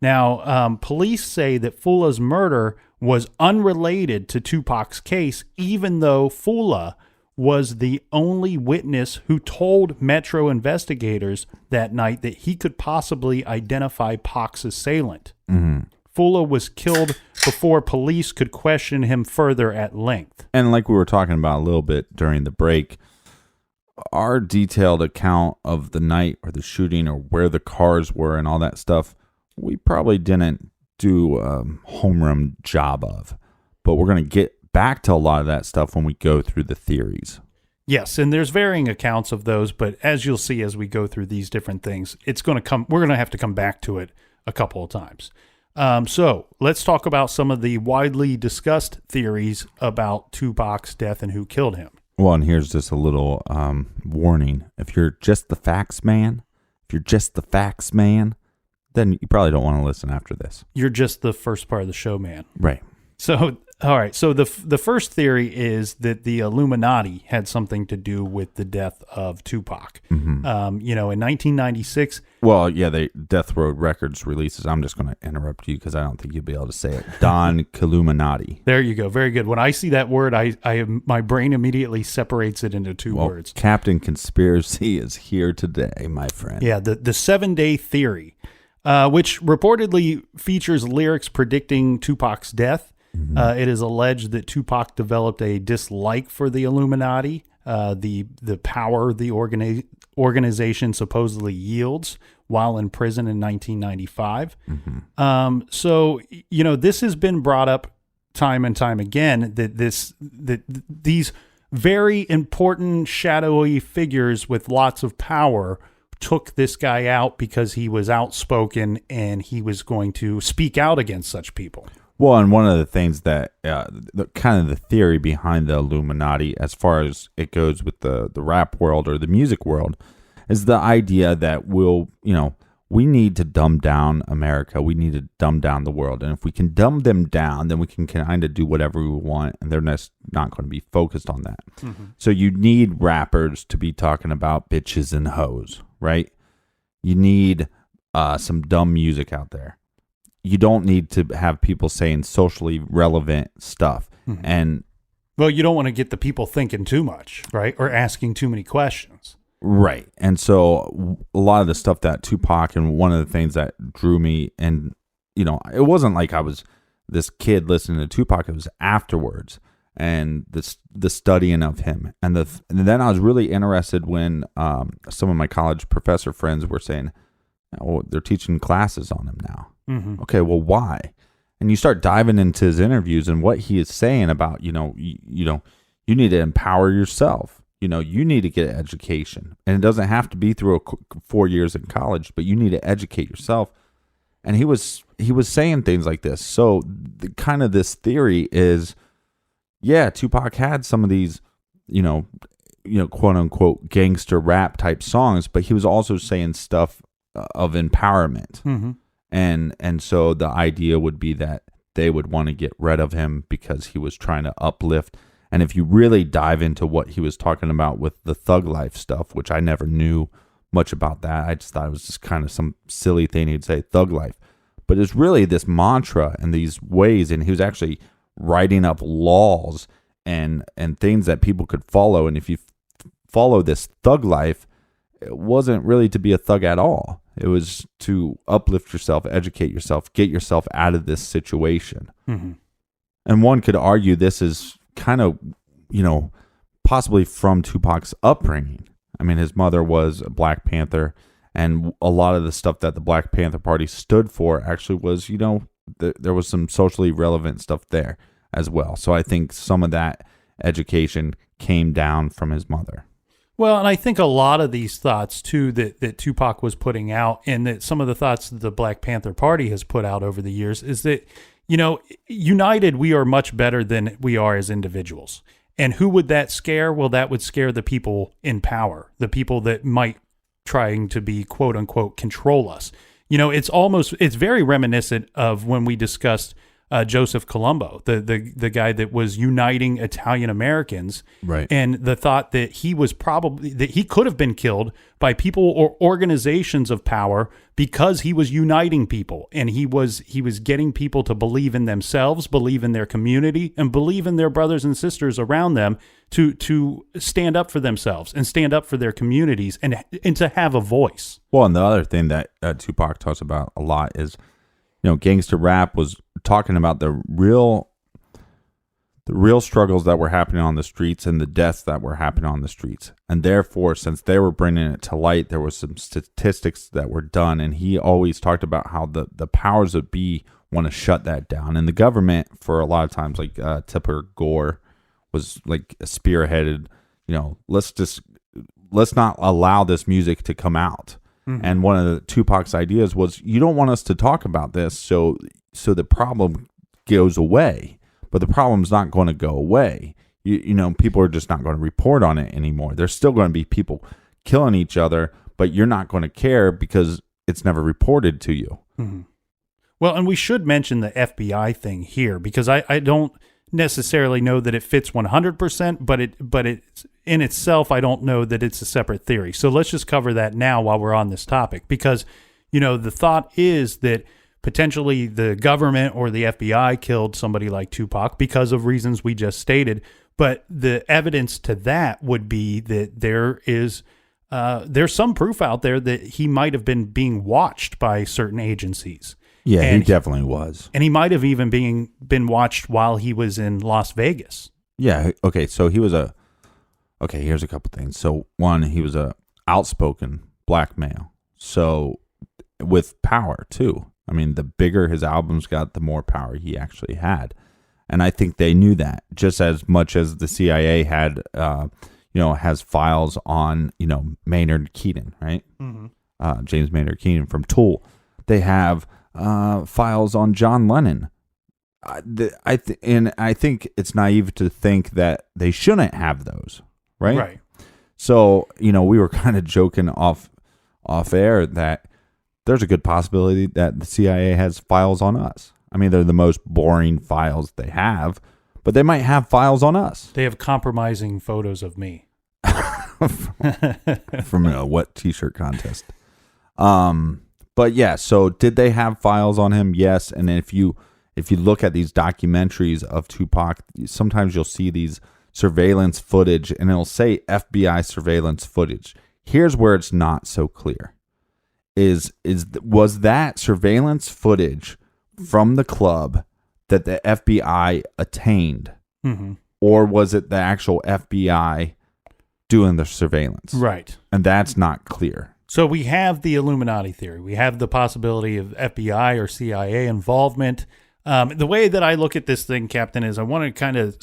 [SPEAKER 1] Now, police say that Fula's murder was unrelated to Tupac's case, even though Fula was the only witness who told Metro investigators that night that he could possibly identify Pac's assailant. Mm-hmm. Fula was killed before police could question him further at length.
[SPEAKER 2] And like we were talking about a little bit during the break, our detailed account of the night or the shooting or where the cars were and all that stuff, we probably didn't do a home run job of. But we're going to get back to a lot of that stuff when we go through the theories.
[SPEAKER 1] Yes, and there's varying accounts of those, but as you'll see as we go through these different things, we're going to have to come back to it a couple of times. So let's talk about some of the widely discussed theories about Tupac's death and who killed him.
[SPEAKER 2] Well, and here's just a little warning. If you're just the facts man, then you probably don't want to listen after this.
[SPEAKER 1] You're just the first part of the show, man.
[SPEAKER 2] Right.
[SPEAKER 1] So, all right. So the first theory is that the Illuminati had something to do with the death of Tupac. You know, in 1996.
[SPEAKER 2] Well, yeah, Death Row Records releases. I'm just going to interrupt you because I don't think you'll be able to say it. Don Illuminati.
[SPEAKER 1] There you go. Very good. When I see that word, my brain immediately separates it into two words.
[SPEAKER 2] Captain Conspiracy is here today, my friend.
[SPEAKER 1] Yeah, the 7-day theory, which reportedly features lyrics predicting Tupac's death. It is alleged that Tupac developed a dislike for the Illuminati, the power the organization supposedly yields while in prison in 1995. So, you know, this has been brought up time and time again, that these very important shadowy figures with lots of power took this guy out because he was outspoken and he was going to speak out against such people.
[SPEAKER 2] Well, and one of the things that kind of the theory behind the Illuminati, as far as it goes with the rap world or the music world, is the idea that we need to dumb down America. We need to dumb down the world. And if we can dumb them down, then we can kind of do whatever we want. And they're not going to be focused on that. So you need rappers to be talking about bitches and hoes, right? You need some dumb music out there. You don't need to have people saying socially relevant stuff. And
[SPEAKER 1] well, you don't want to get the people thinking too much, right? Or asking too many questions.
[SPEAKER 2] Right. And so a lot of the stuff that Tupac, and one of the things that drew me, and, you know, it wasn't like I was this kid listening to Tupac. It was afterwards and the studying of him. And then I was really interested when some of my college professor friends were saying, oh, they're teaching classes on him now. Okay, well, why? And you start diving into his interviews and what he is saying about, you need to empower yourself. You need to get an education. And it doesn't have to be through 4 years in college, but you need to educate yourself. And he was saying things like this. So kind of this theory is, yeah, Tupac had some of these, quote unquote gangster rap type songs, but he was also saying stuff of empowerment. And so the idea would be that they would want to get rid of him because he was trying to uplift. And if you really dive into what he was talking about with the thug life stuff, which I never knew much about that, I just thought it was just kind of some silly thing he'd say, thug life. But it's really this mantra and these ways, and he was actually writing up laws and things that people could follow. And if you follow this thug life, it wasn't really to be a thug at all. It was to uplift yourself, educate yourself, get yourself out of this situation. And one could argue this is kind of, possibly from Tupac's upbringing. I mean, his mother was a Black Panther, and a lot of the stuff that the Black Panther Party stood for actually was, there was some socially relevant stuff there as well. So I think some of that education came down from his mother.
[SPEAKER 1] Well, and I think a lot of these thoughts, too, that Tupac was putting out, and that some of the thoughts that the Black Panther Party has put out over the years, is that, united, we are much better than we are as individuals. And who would that scare? Well, that would scare the people in power, the people that might trying to be, quote unquote, control us. It's very reminiscent of when we discussed Joseph Colombo, the guy that was uniting Italian Americans,
[SPEAKER 2] right?
[SPEAKER 1] And the thought that he could have been killed by people or organizations of power because he was uniting people, and he was getting people to believe in themselves, believe in their community, and believe in their brothers and sisters around them to stand up for themselves and stand up for their communities and to have a voice.
[SPEAKER 2] Well, and the other thing that Tupac talks about a lot is, gangster rap was talking about the real struggles that were happening on the streets and the deaths that were happening on the streets. And therefore, since they were bringing it to light, there was some statistics that were done. And he always talked about how the powers that be want to shut that down. And the government, for a lot of times, like Tipper Gore was like spearheaded, let's not allow this music to come out. And one of the Tupac's ideas was, you don't want us to talk about this, so the problem goes away. But the problem's not going to go away. People are just not going to report on it anymore. There's still going to be people killing each other, but you're not going to care because it's never reported to you.
[SPEAKER 1] Well, and we should mention the FBI thing here, because I don't necessarily know that it fits 100%, but it in itself, I don't know that it's a separate theory. So let's just cover that now while we're on this topic, because, the thought is that potentially the government or the FBI killed somebody like Tupac because of reasons we just stated. But the evidence to that would be that there's some proof out there that he might have been being watched by certain agencies.
[SPEAKER 2] Yeah,
[SPEAKER 1] and
[SPEAKER 2] he definitely was.
[SPEAKER 1] And he might have even been watched while he was in Las Vegas.
[SPEAKER 2] Yeah. Okay. So he was here's a couple things. So one, he was a outspoken black male. So with power too. I mean, the bigger his albums got, the more power he actually had. And I think they knew that just as much as the CIA had, has files on, Maynard Keenan, right? Mm-hmm. James Maynard Keenan from Tool. They have files on John Lennon. I think it's naive to think that they shouldn't have those, right?
[SPEAKER 1] Right.
[SPEAKER 2] So, we were kind of joking off air that there's a good possibility that the CIA has files on us. I mean, they're the most boring files they have, but they might have files on us.
[SPEAKER 1] They have compromising photos of me.
[SPEAKER 2] From a wet t-shirt contest. But yeah, so did they have files on him? Yes. And if you look at these documentaries of Tupac, sometimes you'll see these surveillance footage and it'll say FBI surveillance footage. Here's where it's not so clear. Was that surveillance footage from the club that the FBI attained? Mm-hmm. Or was it the actual FBI doing the surveillance?
[SPEAKER 1] Right.
[SPEAKER 2] And that's not clear.
[SPEAKER 1] So we have the Illuminati theory. We have the possibility of FBI or CIA involvement. The way that I look at this thing, Captain, is I wanted to kind of,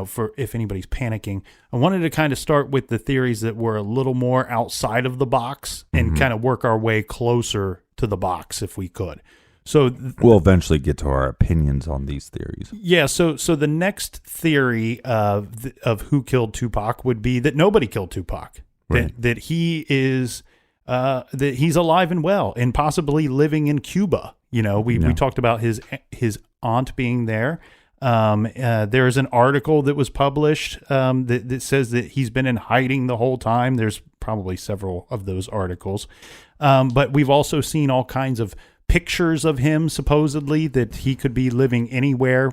[SPEAKER 1] for if anybody's panicking, I wanted to kind of start with the theories that were a little more outside of the box and kind of work our way closer to the box if we could. So
[SPEAKER 2] we'll eventually get to our opinions on these theories.
[SPEAKER 1] Yeah. So the next theory of who killed Tupac would be that nobody killed Tupac. Right. That he is that he's alive and well and possibly living in Cuba. We talked about his aunt being there. There's an article that was published that says that he's been in hiding the whole time. There's probably several of those articles. But we've also seen all kinds of pictures of him, supposedly, that he could be living anywhere,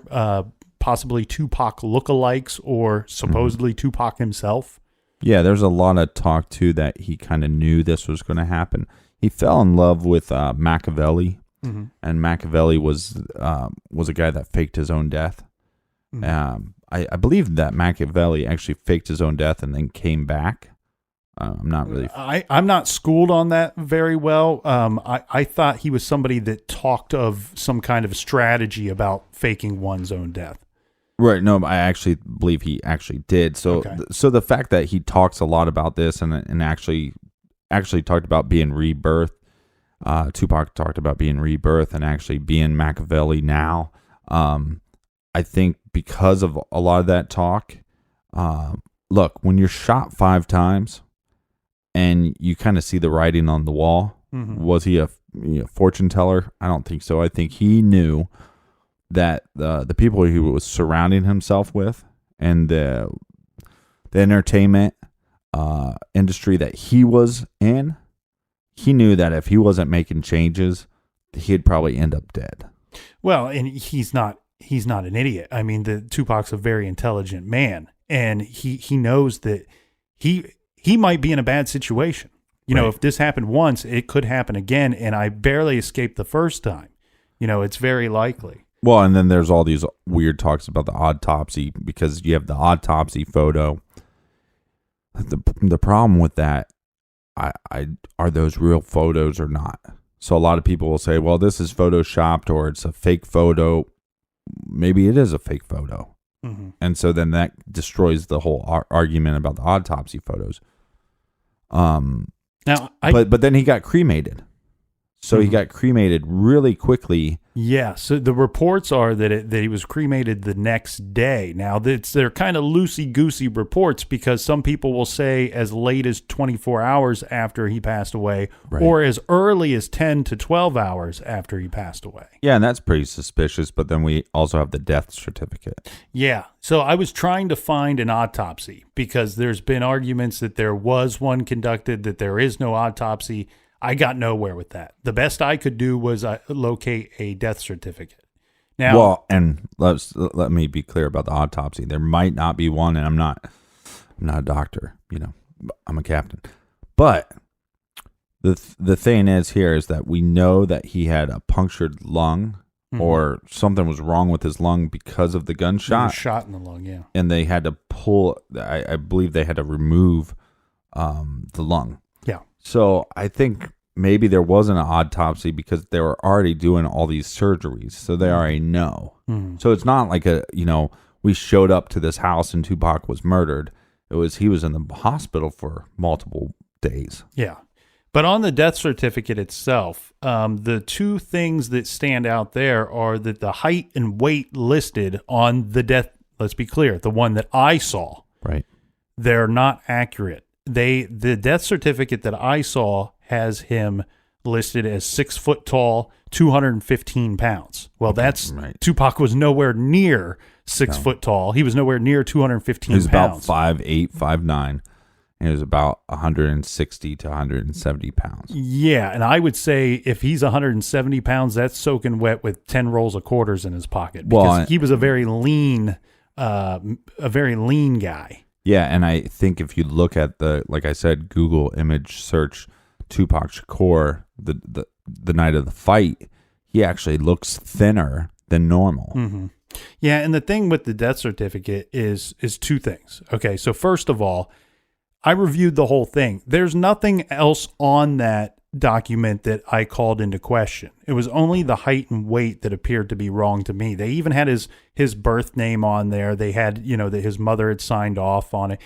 [SPEAKER 1] possibly Tupac lookalikes or supposedly Tupac himself.
[SPEAKER 2] Yeah, there's a lot of talk, too, that he kind of knew this was going to happen. He fell in love with Machiavelli. Mm-hmm. And Machiavelli was a guy that faked his own death. Mm-hmm. I believe that Machiavelli actually faked his own death and then came back. I'm not really.
[SPEAKER 1] I'm not schooled on that very well. I thought he was somebody that talked of some kind of strategy about faking one's own death.
[SPEAKER 2] Right. No, I actually believe he actually did. So,
[SPEAKER 1] okay.
[SPEAKER 2] So the fact that he talks a lot about this and actually talked about being rebirthed. Tupac talked about being rebirth and actually being Machiavelli now. I think because of a lot of that talk, look, when you're shot 5 times and you kind of see the writing on the wall, was he a fortune teller? I don't think so. I think he knew that the people he was surrounding himself with and the entertainment industry that he was in, he knew that if he wasn't making changes, he'd probably end up dead.
[SPEAKER 1] Well, and he's not an idiot. I mean, Tupac's a very intelligent man, and he knows that he might be in a bad situation. If this happened once, it could happen again, and I barely escaped the first time. It's very likely.
[SPEAKER 2] Well, and then there's all these weird talks about the autopsy, because you have the autopsy photo. The problem with that, are those real photos or not? So a lot of people will say, well, this is photoshopped or it's a fake photo. Maybe it is a fake photo. Mm-hmm. And so then that destroys the whole argument about the autopsy photos.
[SPEAKER 1] But
[SPEAKER 2] then he got cremated. So he got cremated really quickly
[SPEAKER 1] Yeah, so the reports are that he was cremated the next day. Now, they're kind of loosey-goosey reports because some people will say as late as 24 hours after he passed away,
[SPEAKER 2] Right.
[SPEAKER 1] or as early as 10 to 12 hours after he passed away.
[SPEAKER 2] Yeah, and that's pretty suspicious, but then we also have the death certificate.
[SPEAKER 1] Yeah, so I was trying to find an autopsy because there's been arguments that there was one conducted, that there is no autopsy. I got nowhere with that. The best I could do was locate a death certificate. Now,
[SPEAKER 2] Well, and let me be clear about the autopsy. There might not be one, and I'm not a doctor, I'm a captain. But the thing is that we know that he had a punctured lung, or something was wrong with his lung because of the
[SPEAKER 1] he was
[SPEAKER 2] gunshot,
[SPEAKER 1] shot in the lung, yeah.
[SPEAKER 2] and they had to pull. I believe they had to remove the lung.
[SPEAKER 1] Yeah.
[SPEAKER 2] So I think maybe there wasn't an autopsy because they were already doing all these surgeries, so they already know. So it's not like we showed up to this house and Tupac was murdered. He was in the hospital for multiple days.
[SPEAKER 1] Yeah. But on the death certificate itself, the two things that stand out there are that the height and weight listed on the death, let's be clear, the one that I saw,
[SPEAKER 2] Right.
[SPEAKER 1] they're not accurate. The death certificate that I saw has him listed as 6 foot tall, 215 pounds. Well, that's
[SPEAKER 2] right.
[SPEAKER 1] Tupac was nowhere near 6 foot tall. He was nowhere near 215
[SPEAKER 2] He was
[SPEAKER 1] pounds.
[SPEAKER 2] about 5'8", 5'9", and he was about 160 to 170 pounds.
[SPEAKER 1] Yeah, and I would say if he's 170 pounds, that's soaking wet with 10 rolls of quarters in his pocket because he was a very lean guy.
[SPEAKER 2] Yeah, and I think if you look at like I said, Google image search Tupac Shakur, the night of the fight, he actually looks thinner than normal.
[SPEAKER 1] Mm-hmm. Yeah, and the thing with the death certificate is two things. Okay, so first of all, I reviewed the whole thing. There's nothing else on that document that I called into question. It was only the height and weight that appeared to be wrong to me. They even had his birth name on there. They had, that his mother had signed off on it.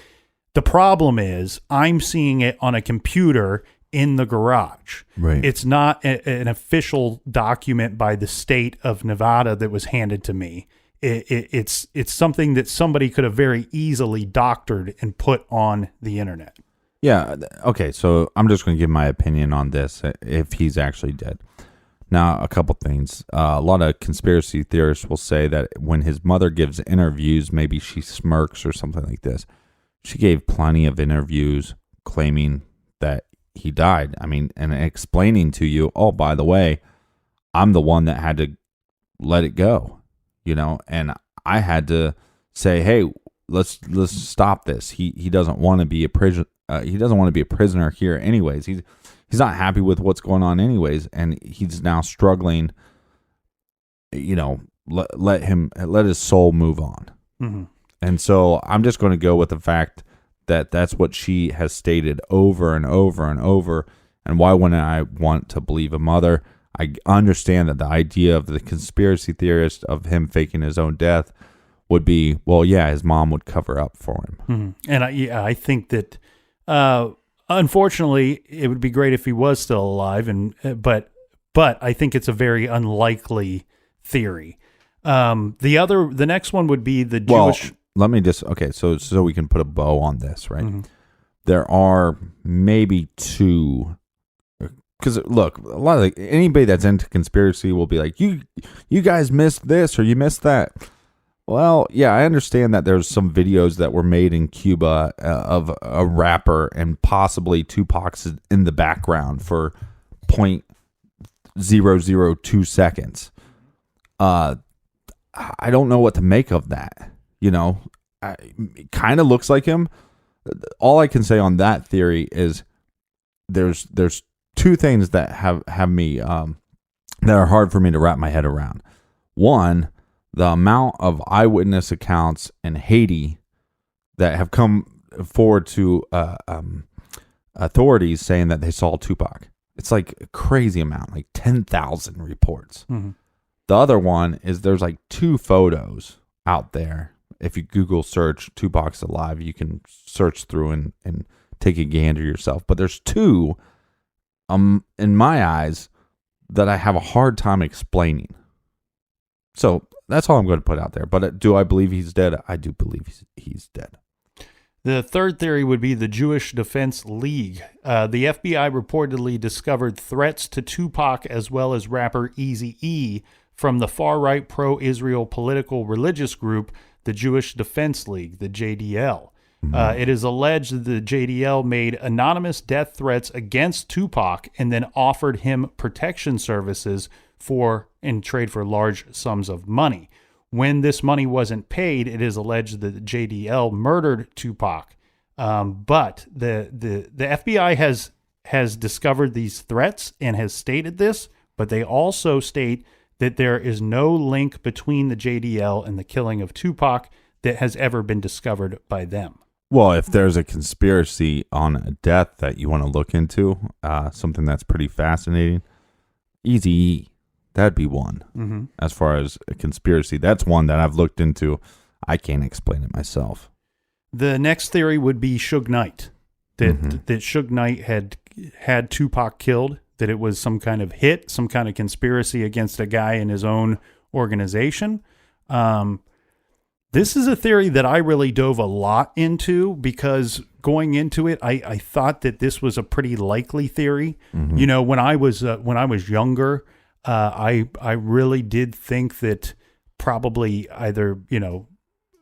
[SPEAKER 1] The problem is I'm seeing it on a computer in the garage.
[SPEAKER 2] Right.
[SPEAKER 1] It's not an official document by the state of Nevada that was handed to me. It's something that somebody could have very easily doctored and put on the internet.
[SPEAKER 2] Yeah. Okay. So I'm just going to give my opinion on this if he's actually dead. Now, a couple things. A lot of conspiracy theorists will say that when his mother gives interviews, maybe she smirks or something like this. She gave plenty of interviews claiming that he died. I mean, and explaining to you, oh, by the way, I'm the one that had to let it go, and I had to say, hey, let's stop this. He doesn't want to be a prison. He doesn't want to be a prisoner here anyways. He's not happy with what's going on anyways, and he's now struggling. Let his soul move on. Mm-hmm. And so I'm just going to go with the fact that that's what she has stated over and over and over. And why wouldn't I want to believe a mother? I understand that the idea of the conspiracy theorist of him faking his own death would be, well, yeah, his mom would cover up for him.
[SPEAKER 1] Mm-hmm. And I think that, unfortunately, it would be great if he was still alive. But I think it's a very unlikely theory. The next one would be the Jewish.
[SPEAKER 2] Let me just, okay, so we can put a bow on this, right?
[SPEAKER 1] Mm-hmm.
[SPEAKER 2] There are maybe two, because look, a lot of anybody that's into conspiracy will be like, you guys missed this or you missed that. Well, yeah, I understand that there's some videos that were made in Cuba of a rapper and possibly Tupac's in the background for 0.002 seconds. I don't know what to make of that. It kind of looks like him. All I can say on that theory is there's two things that have me that are hard for me to wrap my head around. One, the amount of eyewitness accounts in Haiti that have come forward to authorities saying that they saw Tupac. It's like a crazy amount, like 10,000 reports. Mm-hmm. The other one is there's like 2 photos out there. If you Google search Tupac's alive, you can search through and take a gander yourself. But there's 2, in my eyes, that I have a hard time explaining. So that's all I'm going to put out there. But do I believe he's dead? I do believe he's dead.
[SPEAKER 1] The third theory would be the Jewish Defense League. The FBI reportedly discovered threats to Tupac as well as rapper Eazy-E from the far-right pro-Israel political religious group, the Jewish Defense League, the JDL. It is alleged that the JDL made anonymous death threats against Tupac and then offered him protection services in trade for large sums of money. When this money wasn't paid, it is alleged that the JDL murdered Tupac. But the FBI has discovered these threats and has stated this, but they also state that there is no link between the JDL and the killing of Tupac that has ever been discovered by them.
[SPEAKER 2] Well, if there's a conspiracy on a death that you want to look into, something that's pretty fascinating, Eazy-E, that'd be one.
[SPEAKER 1] Mm-hmm.
[SPEAKER 2] As far as a conspiracy, that's one that I've looked into. I can't explain it myself.
[SPEAKER 1] The next theory would be Suge Knight, that Suge Knight had Tupac killed, that it was some kind of hit, some kind of conspiracy against a guy in his own organization. This is a theory that I really dove a lot into because going into it, I thought that this was a pretty likely theory.
[SPEAKER 2] Mm-hmm.
[SPEAKER 1] You know, when I was younger, I really did think that probably either, you know,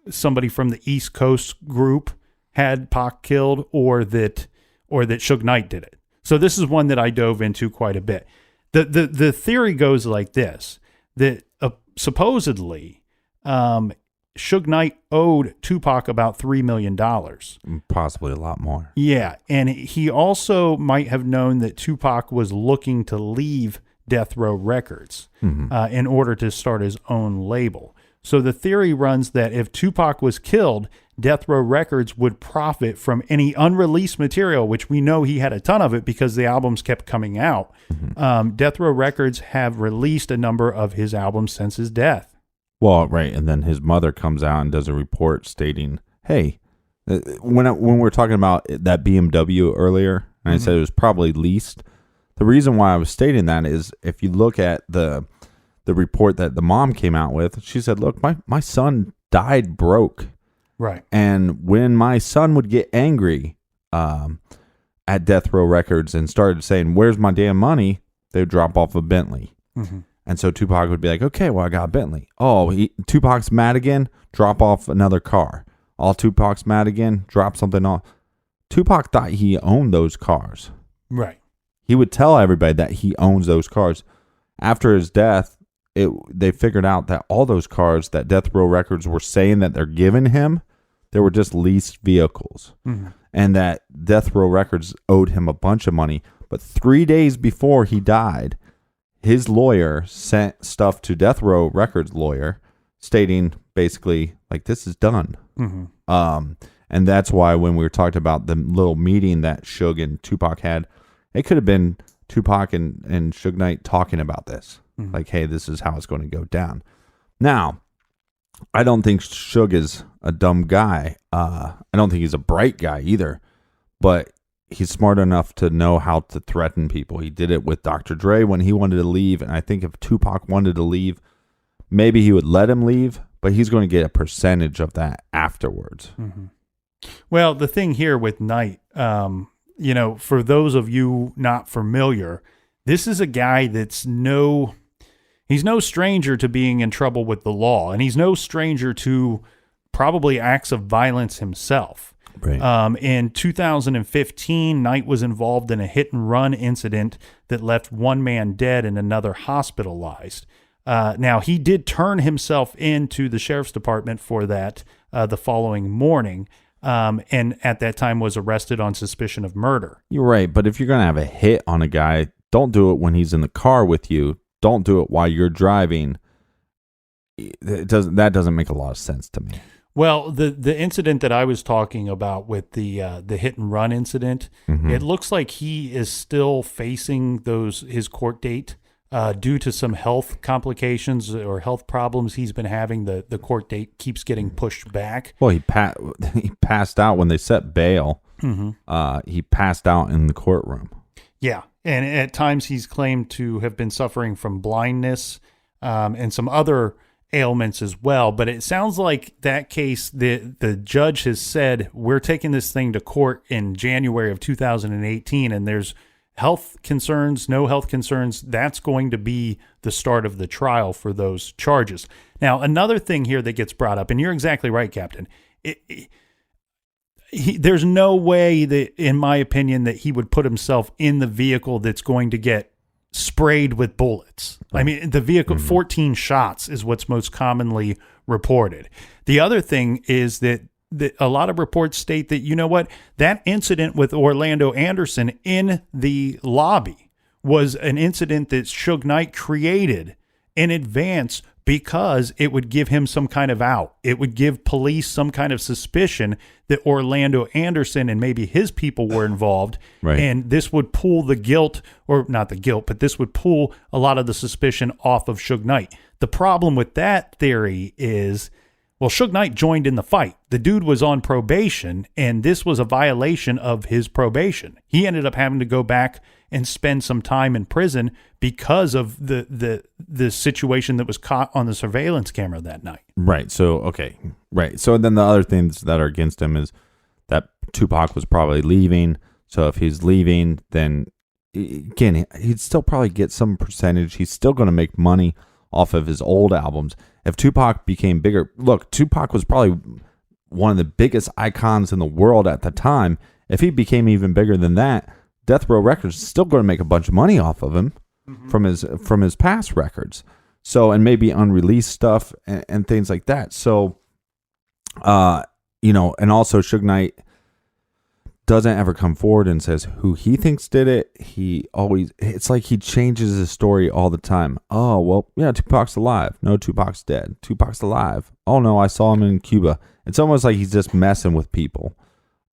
[SPEAKER 1] somebody from the East Coast group had Pac killed or that Suge Knight did it. So this is one that I dove into quite a bit. The theory goes like this, that supposedly Suge Knight owed Tupac about $3 million.
[SPEAKER 2] Possibly a lot more.
[SPEAKER 1] Yeah, and he also might have known that Tupac was looking to leave Death Row Records in order to start his own label. So the theory runs that if Tupac was killed, Death Row Records would profit from any unreleased material, which we know he had a ton of it because the albums kept coming out. Death Row Records have released a number of his albums since his death.
[SPEAKER 2] Well, right, and then his mother comes out and does a report stating, hey, when we were talking about that BMW earlier, and I said it was probably leased, the reason why I was stating that is if you look at the report that the mom came out with, she said, look, my son died broke.
[SPEAKER 1] Right.
[SPEAKER 2] And when my son would get angry at Death Row Records and started saying, where's my damn money, they would drop off a Bentley. And so Tupac would be like, okay, well, I got a Bentley. Oh, Tupac's mad again? Drop off another car. All Tupac's mad again? Drop something off. Tupac thought he owned those cars.
[SPEAKER 1] Right.
[SPEAKER 2] He would tell everybody that he owns those cars. After his death, they figured out that all those cars that Death Row Records were saying that they're giving him, they were just leased vehicles. And that Death Row Records owed him a bunch of money. But 3 days before he died, his lawyer sent stuff to Death Row Records' lawyer stating basically, like, this is done. And that's why when we were talking about the little meeting that Suge and Tupac had, it could have been Tupac and Suge Knight talking about this. Like, hey, this is how it's going to go down. Now, I don't think Suge is a dumb guy. I don't think he's a bright guy either. But he's smart enough to know how to threaten people. He did it with Dr. Dre when he wanted to leave. And I think if Tupac wanted to leave, maybe he would let him leave, but he's going to get a percentage of that afterwards.
[SPEAKER 1] Well, the thing here with Knight, you know, for those of you not familiar, this is a guy that's he's no stranger to being in trouble with the law, and he's no stranger to probably acts of violence himself.
[SPEAKER 2] Right.
[SPEAKER 1] In 2015, Knight was involved in a hit-and-run incident that left one man dead and another hospitalized. Now, he did turn himself into the sheriff's department for that the following morning, and at that time was arrested on suspicion of murder.
[SPEAKER 2] You're right, but if you're going to have a hit on a guy, don't do it when he's in the car with you. Don't do it while you're driving. That doesn't make a lot of sense to me.
[SPEAKER 1] Well, the incident that I was talking about with the hit and run incident, it looks like he is still facing his court date due to some health complications or health problems he's been having. The court date keeps getting pushed back.
[SPEAKER 2] Well, he passed out when they set bail. He passed out in the courtroom.
[SPEAKER 1] Yeah, and at times he's claimed to have been suffering from blindness and some other ailments as well. But it sounds like that case, the judge has said, we're taking this thing to court in January of 2018, and there's health concerns, no health concerns. That's going to be the start of the trial for those charges. Now, another thing here that gets brought up, and you're exactly right, Captain. There's no way that, in my opinion, that he would put himself in the vehicle that's going to get sprayed with bullets. I mean, the vehicle, 14 shots is what's most commonly reported. The other thing is that a lot of reports state that, you know what, that incident with Orlando Anderson in the lobby was an incident that Suge Knight created in advance because it would give him some kind of out. It would give police some kind of suspicion that Orlando Anderson and maybe his people were involved.
[SPEAKER 2] Right.
[SPEAKER 1] And this would pull the guilt, or not the guilt, but this would pull a lot of the suspicion off of Suge Knight. The problem with that theory is, well, Suge Knight joined in the fight. The dude was on probation, and this was a violation of his probation. He ended up having to go back and spend some time in prison because of the situation that was caught on the surveillance camera that night.
[SPEAKER 2] Right. So, okay. Right. So then the other things that are against him is that Tupac was probably leaving. So if he's leaving, then again, he'd still probably get some percentage. He's still going to make money off of his old albums. If Tupac became bigger, look, Tupac was probably one of the biggest icons in the world at the time. If he became even bigger than that, Death Row Records is still going to make a bunch of money off of him from his past records. So, and maybe unreleased stuff and things like that. So, and also Suge Knight doesn't ever come forward and says who he thinks did it. It's like he changes his story all the time. Oh, well, yeah, Tupac's alive. No, Tupac's dead. Tupac's alive. Oh, no, I saw him in Cuba. It's almost like he's just messing with people.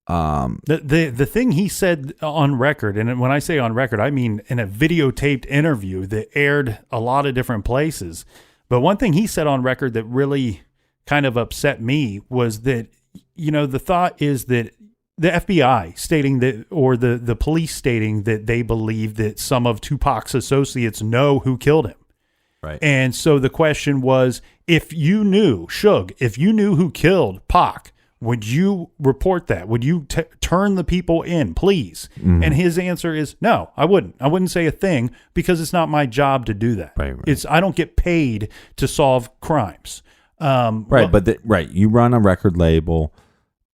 [SPEAKER 1] The thing he said on record, and when I say on record, I mean in a videotaped interview that aired a lot of different places. But one thing he said on record that really kind of upset me was that, the thought is that the FBI stating that, or the police stating that they believe that some of Tupac's associates know who killed him.
[SPEAKER 2] Right.
[SPEAKER 1] And so the question was, if you knew, Suge, if you knew who killed Pac, would you report that? Would you turn the people in, please? Mm-hmm. And his answer is, no, I wouldn't. I wouldn't say a thing because it's not my job to do that.
[SPEAKER 2] Right.
[SPEAKER 1] I don't get paid to solve crimes.
[SPEAKER 2] You run a record label,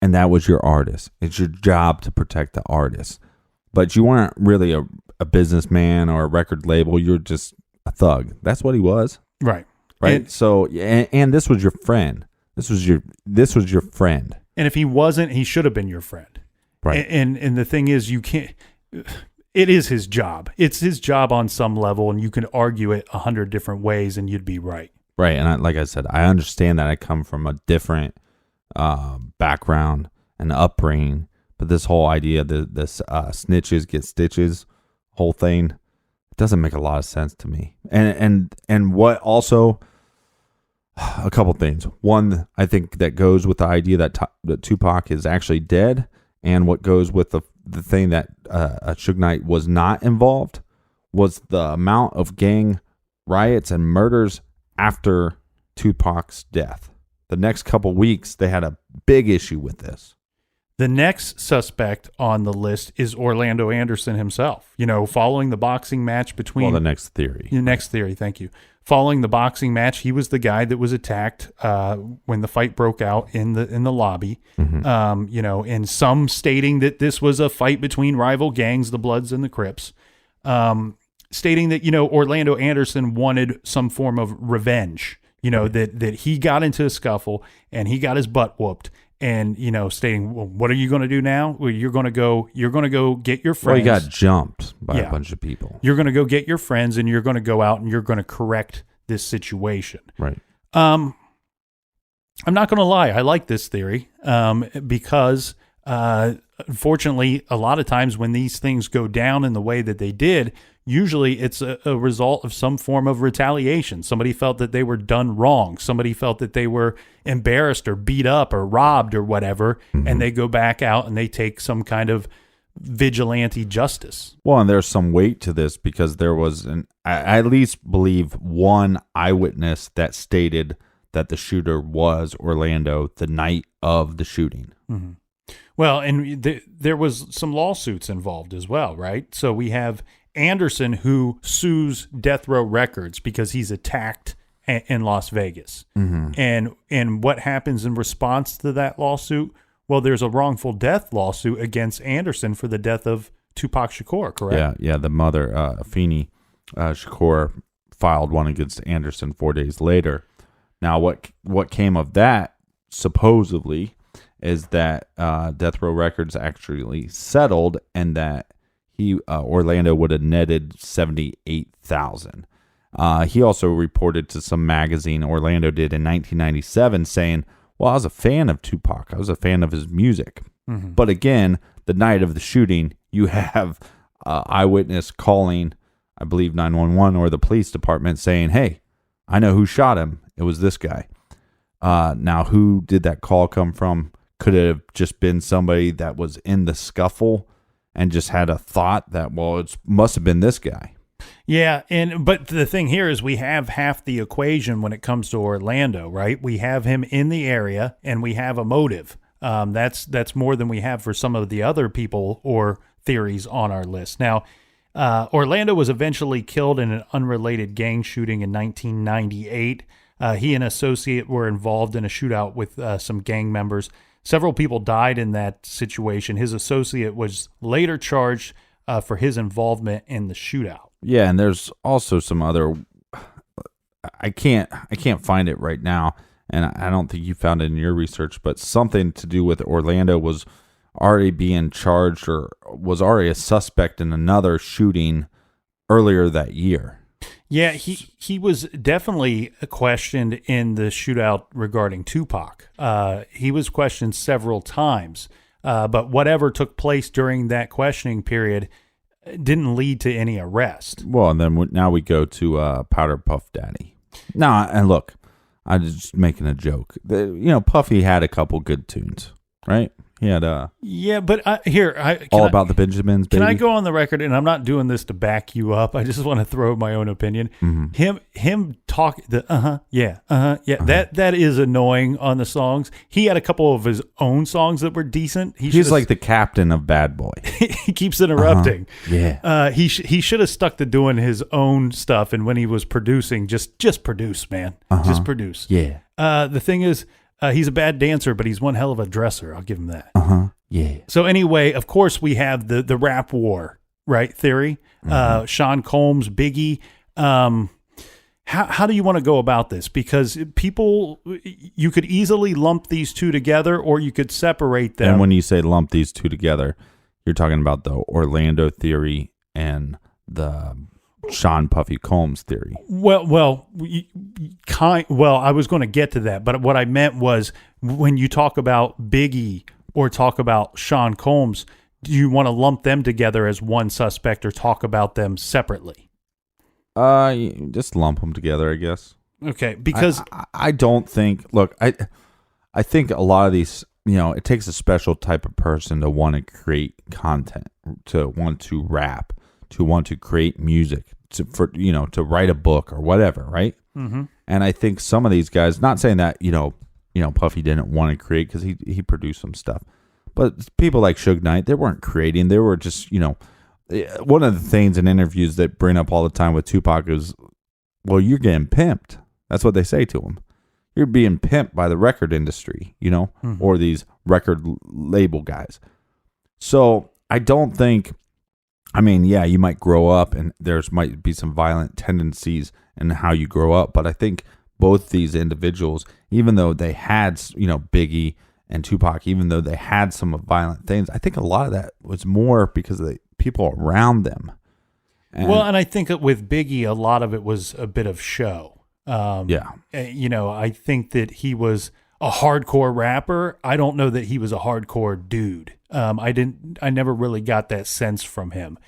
[SPEAKER 2] and that was your artist. It's your job to protect the artist. But you weren't really a businessman or a record label. You're just a thug. That's what he was.
[SPEAKER 1] Right.
[SPEAKER 2] Right. And this was your friend. This was your friend.
[SPEAKER 1] And if he wasn't, he should have been your friend.
[SPEAKER 2] Right.
[SPEAKER 1] And the thing is, you can't. It is his job. It's his job on some level, and you can argue it 100 different ways, and you'd be right.
[SPEAKER 2] Right. And like I said, I understand that I come from a different background and upbringing, but this whole idea that this snitches get stitches whole thing doesn't make a lot of sense to me. And what also. A couple things. One, I think that goes with the idea that Tupac is actually dead, and what goes with the thing that Suge Knight was not involved was the amount of gang riots and murders after Tupac's death. The next couple weeks, they had a big issue with this.
[SPEAKER 1] The next suspect on the list is Orlando Anderson himself. Following the boxing match between...
[SPEAKER 2] Well, the next theory.
[SPEAKER 1] Next theory, thank you. Following the boxing match, he was the guy that was attacked when the fight broke out in the lobby. Mm-hmm. And some stating that this was a fight between rival gangs, the Bloods and the Crips. Stating that, Orlando Anderson wanted some form of revenge. That he got into a scuffle and he got his butt whooped. And, stating, well, what are you going to do now? Well, you're going to go get your friends.
[SPEAKER 2] Well, he got jumped by a bunch of people.
[SPEAKER 1] You're going to go get your friends and you're going to go out and you're going to correct this situation.
[SPEAKER 2] Right.
[SPEAKER 1] I'm not going to lie. I like this theory because, unfortunately, a lot of times when these things go down in the way that they did, usually it's a result of some form of retaliation. Somebody felt that they were done wrong. Somebody felt that they were embarrassed or beat up or robbed or whatever, and they go back out and they take some kind of vigilante justice.
[SPEAKER 2] Well, and there's some weight to this because there was I at least believe one eyewitness that stated that the shooter was Orlando the night of the shooting.
[SPEAKER 1] Mm-hmm. Well, and there was some lawsuits involved as well, right? So we have Anderson, who sues Death Row Records because he's attacked in Las Vegas. Mm-hmm. And what happens in response to that lawsuit? Well, there's a wrongful death lawsuit against Anderson for the death of Tupac Shakur, correct?
[SPEAKER 2] Yeah. The mother, Afeni Shakur, filed one against Anderson 4 days later. Now, what came of that, supposedly, is that Death Row Records actually settled, and that Orlando would have netted $78,000. He also reported to some magazine, Orlando did, in 1997, saying, well, I was a fan of Tupac. I was a fan of his music. Mm-hmm. But again, the night of the shooting, you have eyewitness calling, I believe, 911 or the police department saying, hey, I know who shot him. It was this guy. Now, who did that call come from? Could it have just been somebody that was in the scuffle and just had a thought that, well, it must have been this guy?
[SPEAKER 1] Yeah, but the thing here is we have half the equation when it comes to Orlando, right? We have him in the area, and we have a motive. That's more than we have for some of the other people or theories on our list. Now, Orlando was eventually killed in an unrelated gang shooting in 1998. He and an associate were involved in a shootout with some gang members. Several people died in that situation. His associate was later charged for his involvement in the shootout.
[SPEAKER 2] Yeah, and there's also some other. I can't find it right now, and I don't think you found it in your research. But something to do with Orlando was already being charged or was already a suspect in another shooting earlier that year.
[SPEAKER 1] Yeah, he was definitely questioned in the shootout regarding Tupac. He was questioned several times, but whatever took place during that questioning period didn't lead to any arrest.
[SPEAKER 2] Well, and then now we go to Powder Puff Daddy. Now, and look, I'm just making a joke. Puffy had a couple good tunes, right? He had
[SPEAKER 1] yeah, but
[SPEAKER 2] About the Benjamins, baby.
[SPEAKER 1] Can I go on the record? And I'm not doing this to back you up. I just want to throw my own opinion. Mm-hmm. Him talk the yeah. That is annoying on the songs. He had a couple of his own songs that were decent.
[SPEAKER 2] He's like the captain of Bad Boy.
[SPEAKER 1] He keeps interrupting.
[SPEAKER 2] Yeah.
[SPEAKER 1] He should have stuck to doing his own stuff. And when he was producing, just produce, man. Just produce.
[SPEAKER 2] Yeah.
[SPEAKER 1] The thing is, he's a bad dancer, but he's one hell of a dresser. I'll give him that.
[SPEAKER 2] Yeah.
[SPEAKER 1] So anyway, of course, we have the rap war, right? Theory. Sean Combs, Biggie. How do you want to go about this? Because you could easily lump these two together, or you could separate them.
[SPEAKER 2] And when you say lump these two together, you're talking about the Orlando theory and the Sean Puffy Combs theory.
[SPEAKER 1] Well, I was going to get to that, but what I meant was when you talk about Biggie or talk about Sean Combs, do you want to lump them together as one suspect or talk about them separately?
[SPEAKER 2] Just lump them together, I guess.
[SPEAKER 1] Okay, because
[SPEAKER 2] I don't think. Look, I think a lot of these, it takes a special type of person to want to create content, to want to rap, to want to create music, to write a book or whatever, right? Mm-hmm. And I think some of these guys, not saying that Puffy didn't want to create because he produced some stuff, but people like Suge Knight, they weren't creating; they were just one of the things in interviews that bring up all the time with Tupac is, well, you're getting pimped. That's what they say to him. You're being pimped by the record industry, mm-hmm. or these record label guys. So I don't think. I mean, yeah, you might grow up and might be some violent tendencies in how you grow up. But I think both these individuals, even though they had, Biggie and Tupac, even though they had some violent things, I think a lot of that was more because of the people around them. And
[SPEAKER 1] I think that with Biggie, a lot of it was a bit of show.
[SPEAKER 2] Yeah.
[SPEAKER 1] I think that he was a hardcore rapper. I don't know that he was a hardcore dude. I never really got that sense from him.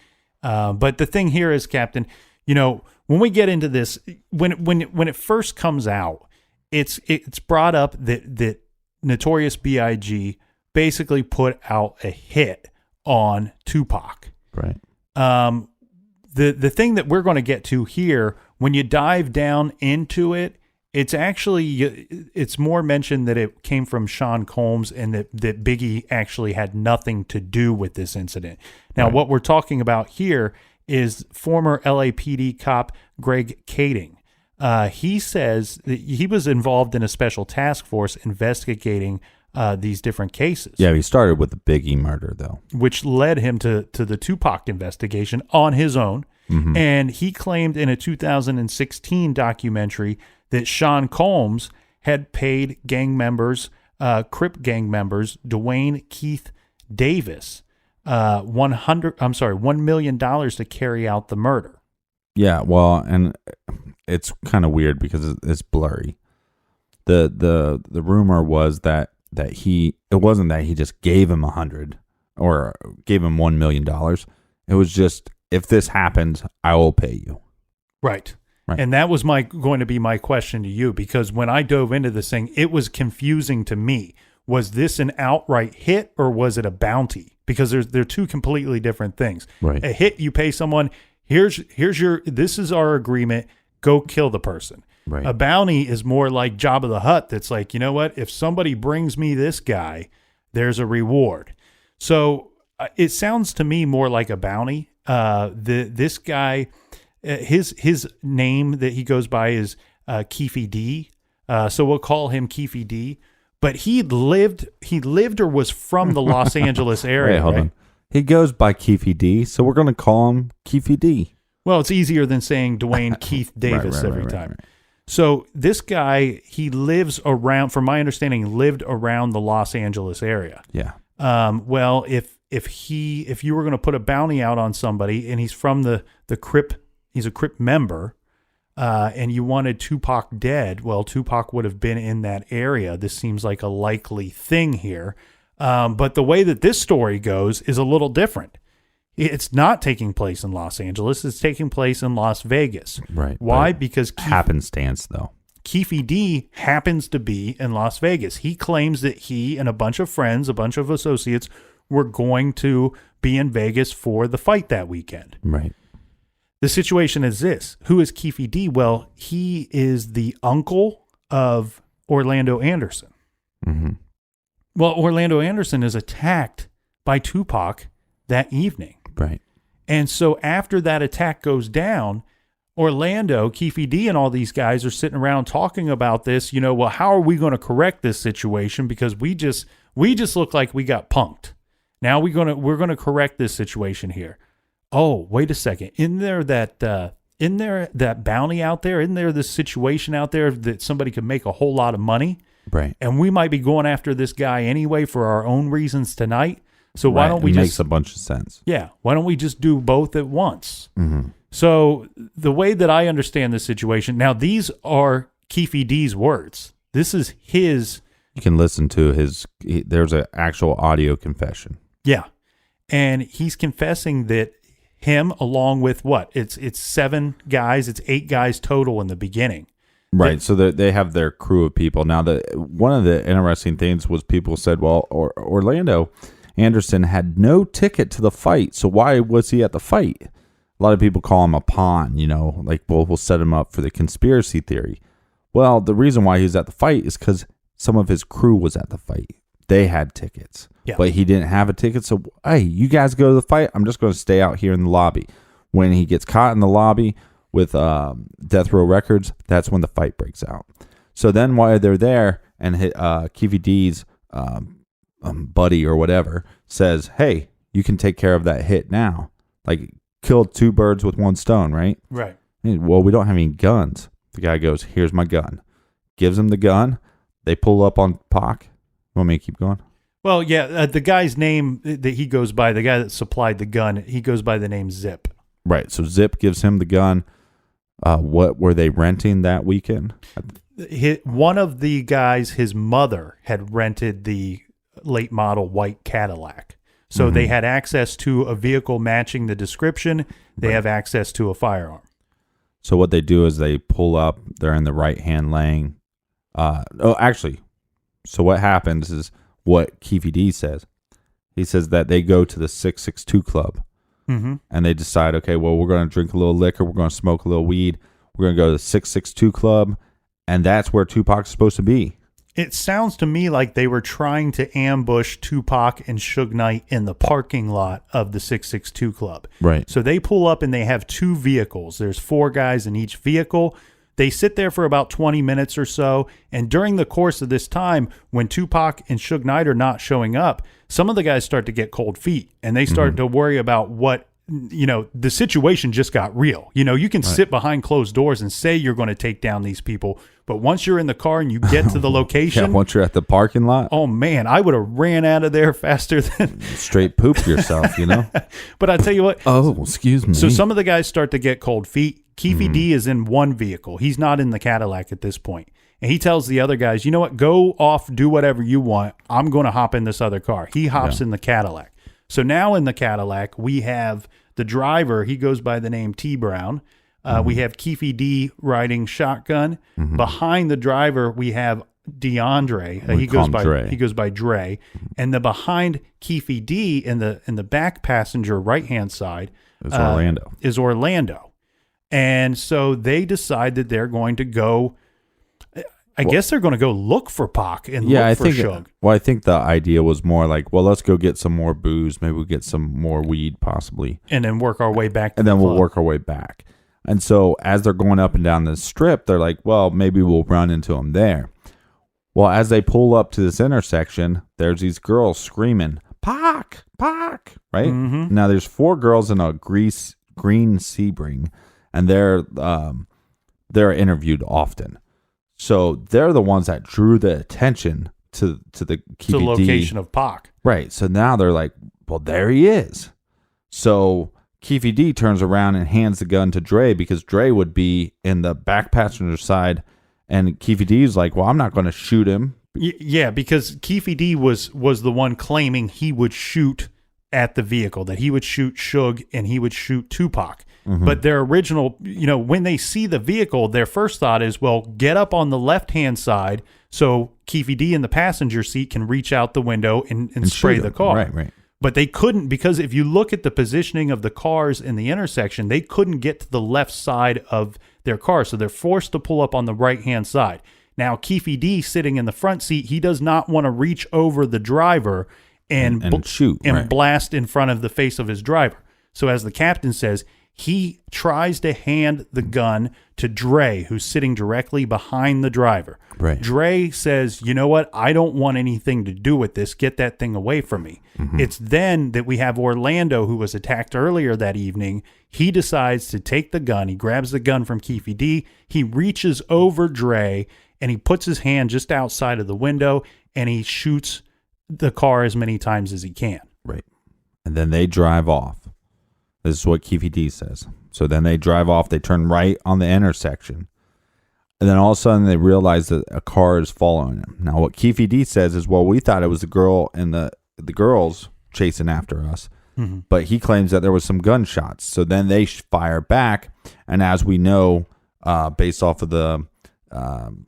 [SPEAKER 1] But the thing here is, Captain, when we get into this, when it first comes out, it's brought up that Notorious B.I.G. basically put out a hit on Tupac.
[SPEAKER 2] Right.
[SPEAKER 1] The thing that we're going to get to here, when you dive down into it, It's actually, it's more mentioned that it came from Sean Combs and that Biggie actually had nothing to do with this incident. Now, what we're talking about here is former LAPD cop Greg Kading. He says that he was involved in a special task force investigating these different cases.
[SPEAKER 2] Yeah, he started with the Biggie murder, though.
[SPEAKER 1] Which led him to the Tupac investigation on his own. Mm-hmm. And he claimed in a 2016 documentary that Sean Combs had paid gang members, Crip gang members, Dwayne Keith Davis, $1 million to carry out the murder.
[SPEAKER 2] Yeah, well, and it's kind of weird because it's blurry. The rumor was that it wasn't that he just gave him 100 or gave him $1 million. It was just, if this happens, I will pay you.
[SPEAKER 1] Right. And that was going to be my question to you, because when I dove into this thing, it was confusing to me. Was this an outright hit or was it a bounty? Because they're two completely different things.
[SPEAKER 2] Right.
[SPEAKER 1] A hit, you pay someone, this is our agreement, go kill the person.
[SPEAKER 2] Right.
[SPEAKER 1] A bounty is more like Jabba the Hutt. That's like, you know what? If somebody brings me this guy, there's a reward. So it sounds to me more like a bounty. This guy, his name that he goes by is Keefy D. So we'll call him Keefy D. But he lived or was from the Los Angeles area.
[SPEAKER 2] Wait, hold on. He goes by Keefy D, so we're going to call him Keefy D.
[SPEAKER 1] Well, it's easier than saying Dwayne Keith Davis every time. Right. So this guy, he lives around, from my understanding, lived around the Los Angeles area.
[SPEAKER 2] Yeah.
[SPEAKER 1] Well, if you were going to put a bounty out on somebody and he's from the Crip, he's a Crip member, and you wanted Tupac dead, well, Tupac would have been in that area. This seems like a likely thing here. But the way that this story goes is a little different. It's not taking place in Los Angeles. It's taking place in Las Vegas.
[SPEAKER 2] Right.
[SPEAKER 1] Why? Because
[SPEAKER 2] happenstance, though.
[SPEAKER 1] Keefy D happens to be in Las Vegas. He claims that he and a bunch of friends, a bunch of associates, were going to be in Vegas for the fight that weekend.
[SPEAKER 2] Right.
[SPEAKER 1] The situation is this. Who is Keefy D? Well, he is the uncle of Orlando Anderson.
[SPEAKER 2] Mm-hmm.
[SPEAKER 1] Well, Orlando Anderson is attacked by Tupac that evening.
[SPEAKER 2] Right.
[SPEAKER 1] And so after that attack goes down, Orlando, Keefy D, and all these guys are sitting around talking about this. You know, well, how are we going to correct this situation? Because we just look like we got punked. Now we're gonna correct this situation here. Oh, wait a second. Isn't there that bounty out there? Isn't there this situation out there that somebody could make a whole lot of money?
[SPEAKER 2] Right.
[SPEAKER 1] And we might be going after this guy anyway for our own reasons tonight. So why don't we
[SPEAKER 2] just... makes a bunch of sense.
[SPEAKER 1] Yeah. Why don't we just do both at once?
[SPEAKER 2] Mm-hmm.
[SPEAKER 1] So the way that I understand this situation, now these are Keefy D's words. This is his...
[SPEAKER 2] You can listen to there's an actual audio confession.
[SPEAKER 1] Yeah. And he's confessing that him, along with what? It's 7 guys. It's 8 guys total in the beginning.
[SPEAKER 2] Right. So they have their crew of people. Now, one of the interesting things was people said, well, Orlando Anderson had no ticket to the fight. So why was he at the fight? A lot of people call him a pawn, like, well, we'll set him up for the conspiracy theory. Well, the reason why he's at the fight is because some of his crew was at the fight. They had tickets, but he didn't have a ticket. So, hey, you guys go to the fight. I'm just going to stay out here in the lobby. When he gets caught in the lobby with Death Row Records, that's when the fight breaks out. So then while they're there and Keefy D's buddy or whatever says, hey, you can take care of that hit now. Like, kill 2 birds with 1 stone, right?
[SPEAKER 1] Right.
[SPEAKER 2] Well, we don't have any guns. The guy goes, here's my gun. Gives him the gun. They pull up on Pac. Want me to keep going?
[SPEAKER 1] Well, yeah, the guy's name that he goes by, the guy that supplied the gun, he goes by the name Zip.
[SPEAKER 2] Right. So Zip gives him the gun. What were they renting that weekend?
[SPEAKER 1] One of the guys, his mother, had rented the late model white Cadillac. So they had access to a vehicle matching the description. They have access to a firearm.
[SPEAKER 2] So what they do is they pull up. They're in the right-hand lane. So what happens is what Keefy D says. He says that they go to the 662 Club.
[SPEAKER 1] Mm-hmm.
[SPEAKER 2] And they decide, okay, well, we're going to drink a little liquor. We're going to smoke a little weed. We're going to go to the 662 Club. And that's where Tupac's supposed to be.
[SPEAKER 1] It sounds to me like they were trying to ambush Tupac and Suge Knight in the parking lot of the 662 Club.
[SPEAKER 2] Right.
[SPEAKER 1] So they pull up and they have 2 vehicles. There's 4 guys in each vehicle. They sit there for about 20 minutes or so. And during the course of this time, when Tupac and Suge Knight are not showing up, some of the guys start to get cold feet and they start to worry about what, the situation just got real. You can sit behind closed doors and say you're going to take down these people. But once you're in the car and you get to the location.
[SPEAKER 2] Once you're at the parking lot.
[SPEAKER 1] Oh, man, I would have ran out of there faster than.
[SPEAKER 2] Straight pooped yourself,
[SPEAKER 1] But I tell you what.
[SPEAKER 2] Oh, excuse me.
[SPEAKER 1] So some of the guys start to get cold feet. Keefe D is in one vehicle. He's not in the Cadillac at this point. And he tells the other guys, you know what? Go off, do whatever you want. I'm going to hop in this other car. He hops in the Cadillac. So now in the Cadillac, we have the driver. He goes by the name T. Brown. We have Keefe D riding shotgun. Behind the driver, we have DeAndre. He goes by Dre. And the behind Keefe D in the back passenger right hand side is Orlando. And so they decide that they're going to go. I guess they're going to go look for Pac and look for Suge.
[SPEAKER 2] Well, I think the idea was more like, well, let's go get some more booze. Maybe we'll get some more weed, possibly,
[SPEAKER 1] and then work our way back.
[SPEAKER 2] And then we'll work our way back. And so as they're going up and down the strip, they're like, well, maybe we'll run into them there. Well, as they pull up to this intersection, there's these girls screaming, Pac, Pac, right? Mm-hmm. Now there's 4 girls in a green Sebring, and they're interviewed often. So they're the ones that drew the attention to the
[SPEAKER 1] location of Pac.
[SPEAKER 2] Right. So now they're like, well, there he is. So Keefe D turns around and hands the gun to Dre because Dre would be in the back passenger side. And Keefe D is like, well, I'm not going to shoot him.
[SPEAKER 1] Yeah, because Keefe D was the one claiming he would shoot at the vehicle, that he would shoot Suge and he would shoot Tupac. Mm-hmm. But their original, when they see the vehicle, their first thought is, well, get up on the left-hand side so Keefe D in the passenger seat can reach out the window and spray the car.
[SPEAKER 2] Right.
[SPEAKER 1] But they couldn't, because if you look at the positioning of the cars in the intersection, they couldn't get to the left side of their car. So they're forced to pull up on the right-hand side. Now, Keefe D sitting in the front seat, he does not want to reach over the driver and
[SPEAKER 2] shoot
[SPEAKER 1] and blast in front of the face of his driver. So as the captain says, he tries to hand the gun to Dre, who's sitting directly behind the driver.
[SPEAKER 2] Right.
[SPEAKER 1] Dre says, you know what? I don't want anything to do with this. Get that thing away from me. Mm-hmm. It's then that we have Orlando, who was attacked earlier that evening. He decides to take the gun. He grabs the gun from Keefe D. He reaches over Dre, and he puts his hand just outside of the window, and he shoots the car as many times as he can.
[SPEAKER 2] Right. And then they drive off. This is what Keefe D says. So then they drive off. They turn right on the intersection. And then all of a sudden they realize that a car is following them. Now what Keefe D says is, well, we thought it was the girl and the girls chasing after us. Mm-hmm. But he claims that there was some gunshots. So then they fire back. And as we know, based off of the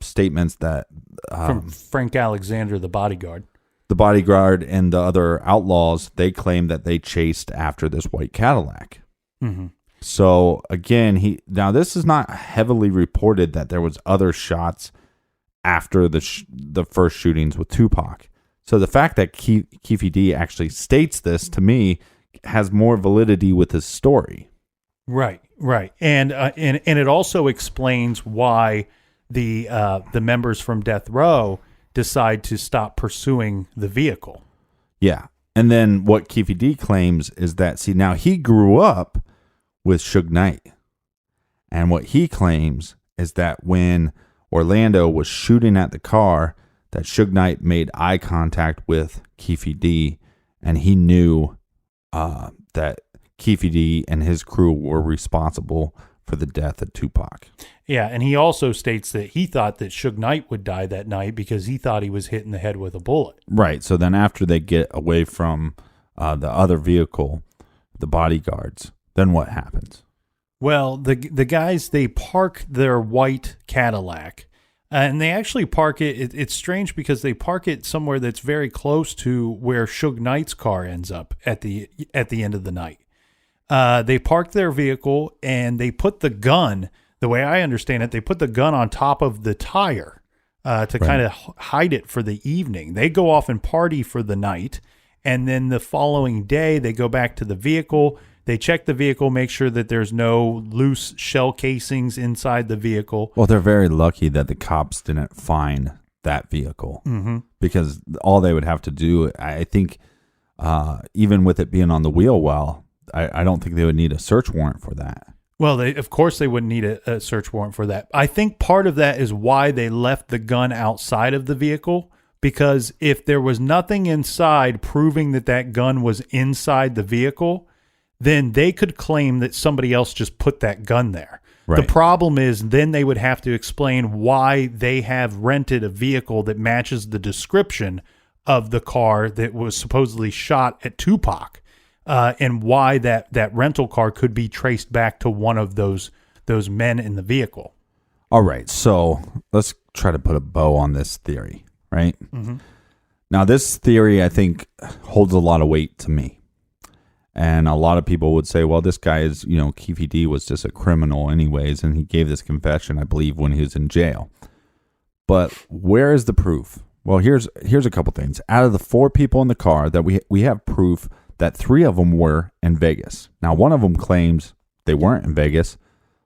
[SPEAKER 2] statements that...
[SPEAKER 1] from Frank Alexander, the bodyguard.
[SPEAKER 2] The bodyguard and the other outlaws, they claim that they chased after this white Cadillac. Mm-hmm. So again, now this is not heavily reported that there was other shots after the first shootings with Tupac. So the fact that Keefe D actually states this, to me, has more validity with his story.
[SPEAKER 1] Right. And it also explains why the members from Death Row decide to stop pursuing the vehicle.
[SPEAKER 2] Yeah. And then what Keefe D claims is that, see, now he grew up with Suge Knight. And what he claims is that when Orlando was shooting at the car, that Suge Knight made eye contact with Keefe D, and he knew that Keefe D and his crew were responsible for the death of Tupac.
[SPEAKER 1] Yeah, and he also states that he thought that Suge Knight would die that night because he thought he was hit in the head with a bullet.
[SPEAKER 2] Right. So then after they get away from the other vehicle, the bodyguards, then what happens?
[SPEAKER 1] Well, the guys, they park their white Cadillac, and they actually park it. It's strange because they park it somewhere that's very close to where Suge Knight's car ends up at the end of the night. They park their vehicle and they put the gun the way I understand it, they put the gun on top of the tire to kind of hide it for the evening. They go off and party for the night, and then the following day they go back to the vehicle. They check the vehicle, make sure that there's no loose shell casings inside the vehicle.
[SPEAKER 2] Well, they're very lucky that the cops didn't find that vehicle, because all they would have to do, I think, even with it being on the wheel well, I don't think they would need a search warrant for that.
[SPEAKER 1] Well, of course they wouldn't need a search warrant for that. I think part of that is why they left the gun outside of the vehicle, because if there was nothing inside proving that that gun was inside the vehicle, then they could claim that somebody else just put that gun there. Right. The problem is then they would have to explain why they have rented a vehicle that matches the description of the car that was supposedly shot at Tupac, and why that rental car could be traced back to one of those men in the vehicle.
[SPEAKER 2] All right, so let's try to put a bow on this theory, right? Mm-hmm. Now, this theory, I think, holds a lot of weight to me. And a lot of people would say, well, this guy is, Keefe D was just a criminal anyways, and he gave this confession, I believe, when he was in jail. But where is the proof? Well, here's a couple things. Out of the 4 people in the car, that we have proof that 3 of them were in Vegas. Now, one of them claims they weren't in Vegas,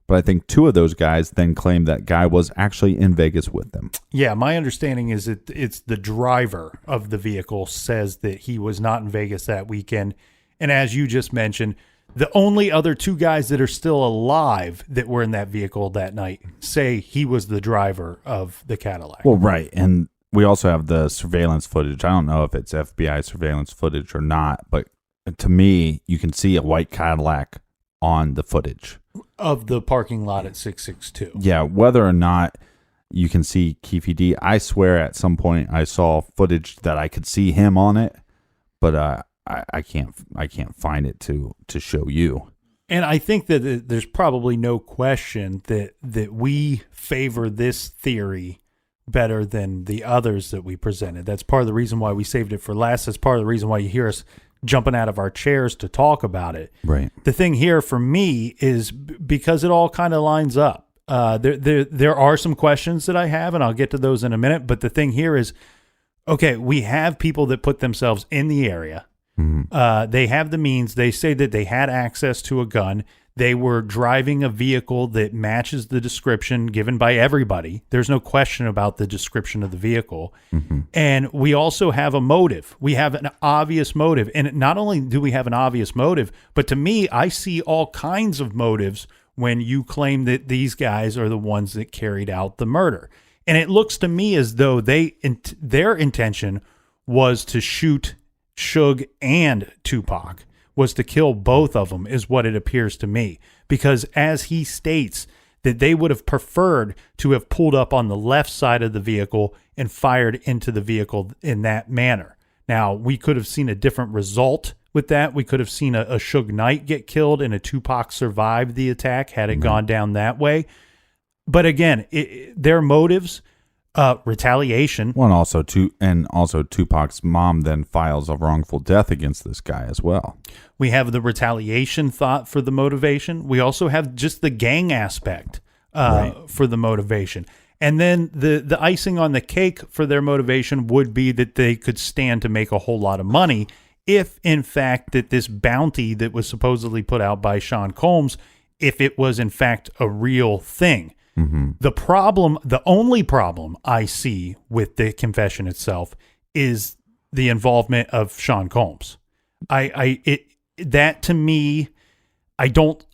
[SPEAKER 2] but I think 2 of those guys then claim that guy was actually in Vegas with them.
[SPEAKER 1] Yeah, my understanding is that it's the driver of the vehicle says that he was not in Vegas that weekend. And as you just mentioned, the only other 2 guys that are still alive that were in that vehicle that night say he was the driver of the Cadillac.
[SPEAKER 2] Well, right. And we also have the surveillance footage. I don't know if it's FBI surveillance footage or not, but to me, you can see a white Cadillac on the footage
[SPEAKER 1] of the parking lot at 662.
[SPEAKER 2] Yeah, whether or not you can see Keefe D, I swear at some point I saw footage that I could see him on it, but I can't find it to show you.
[SPEAKER 1] And I think that there's probably no question that we favor this theory better than the others that we presented. That's part of the reason why we saved it for last. That's part of the reason why you hear us jumping out of our chairs to talk about it.
[SPEAKER 2] Right.
[SPEAKER 1] The thing here for me is because it all kind of lines up. There are some questions that I have, and I'll get to those in a minute. But the thing here is, okay, we have people that put themselves in the area. Mm-hmm. They have the means. They say that they had access to a gun. They were driving a vehicle that matches the description given by everybody. There's no question about the description of the vehicle. Mm-hmm. And we also have a motive. We have an obvious motive. And not only do we have an obvious motive, but to me, I see all kinds of motives when you claim that these guys are the ones that carried out the murder. And it looks to me as though their intention was to shoot Suge and Tupac, was to kill both of them, is what it appears to me. Because as he states, that they would have preferred to have pulled up on the left side of the vehicle and fired into the vehicle in that manner. Now, we could have seen a different result with that. We could have seen a Suge Knight get killed and a Tupac survive the attack had it gone down that way. But again, their motives... retaliation.
[SPEAKER 2] Well, and also Tupac's mom then files a wrongful death against this guy as well.
[SPEAKER 1] We have the retaliation thought for the motivation. We also have just the gang aspect for the motivation. And then the icing on the cake for their motivation would be that they could stand to make a whole lot of money if, in fact, that this bounty that was supposedly put out by Sean Combs, if it was, in fact, a real thing. Mm-hmm. The only problem I see with the confession itself is the involvement of Sean Combs. That to me, I don't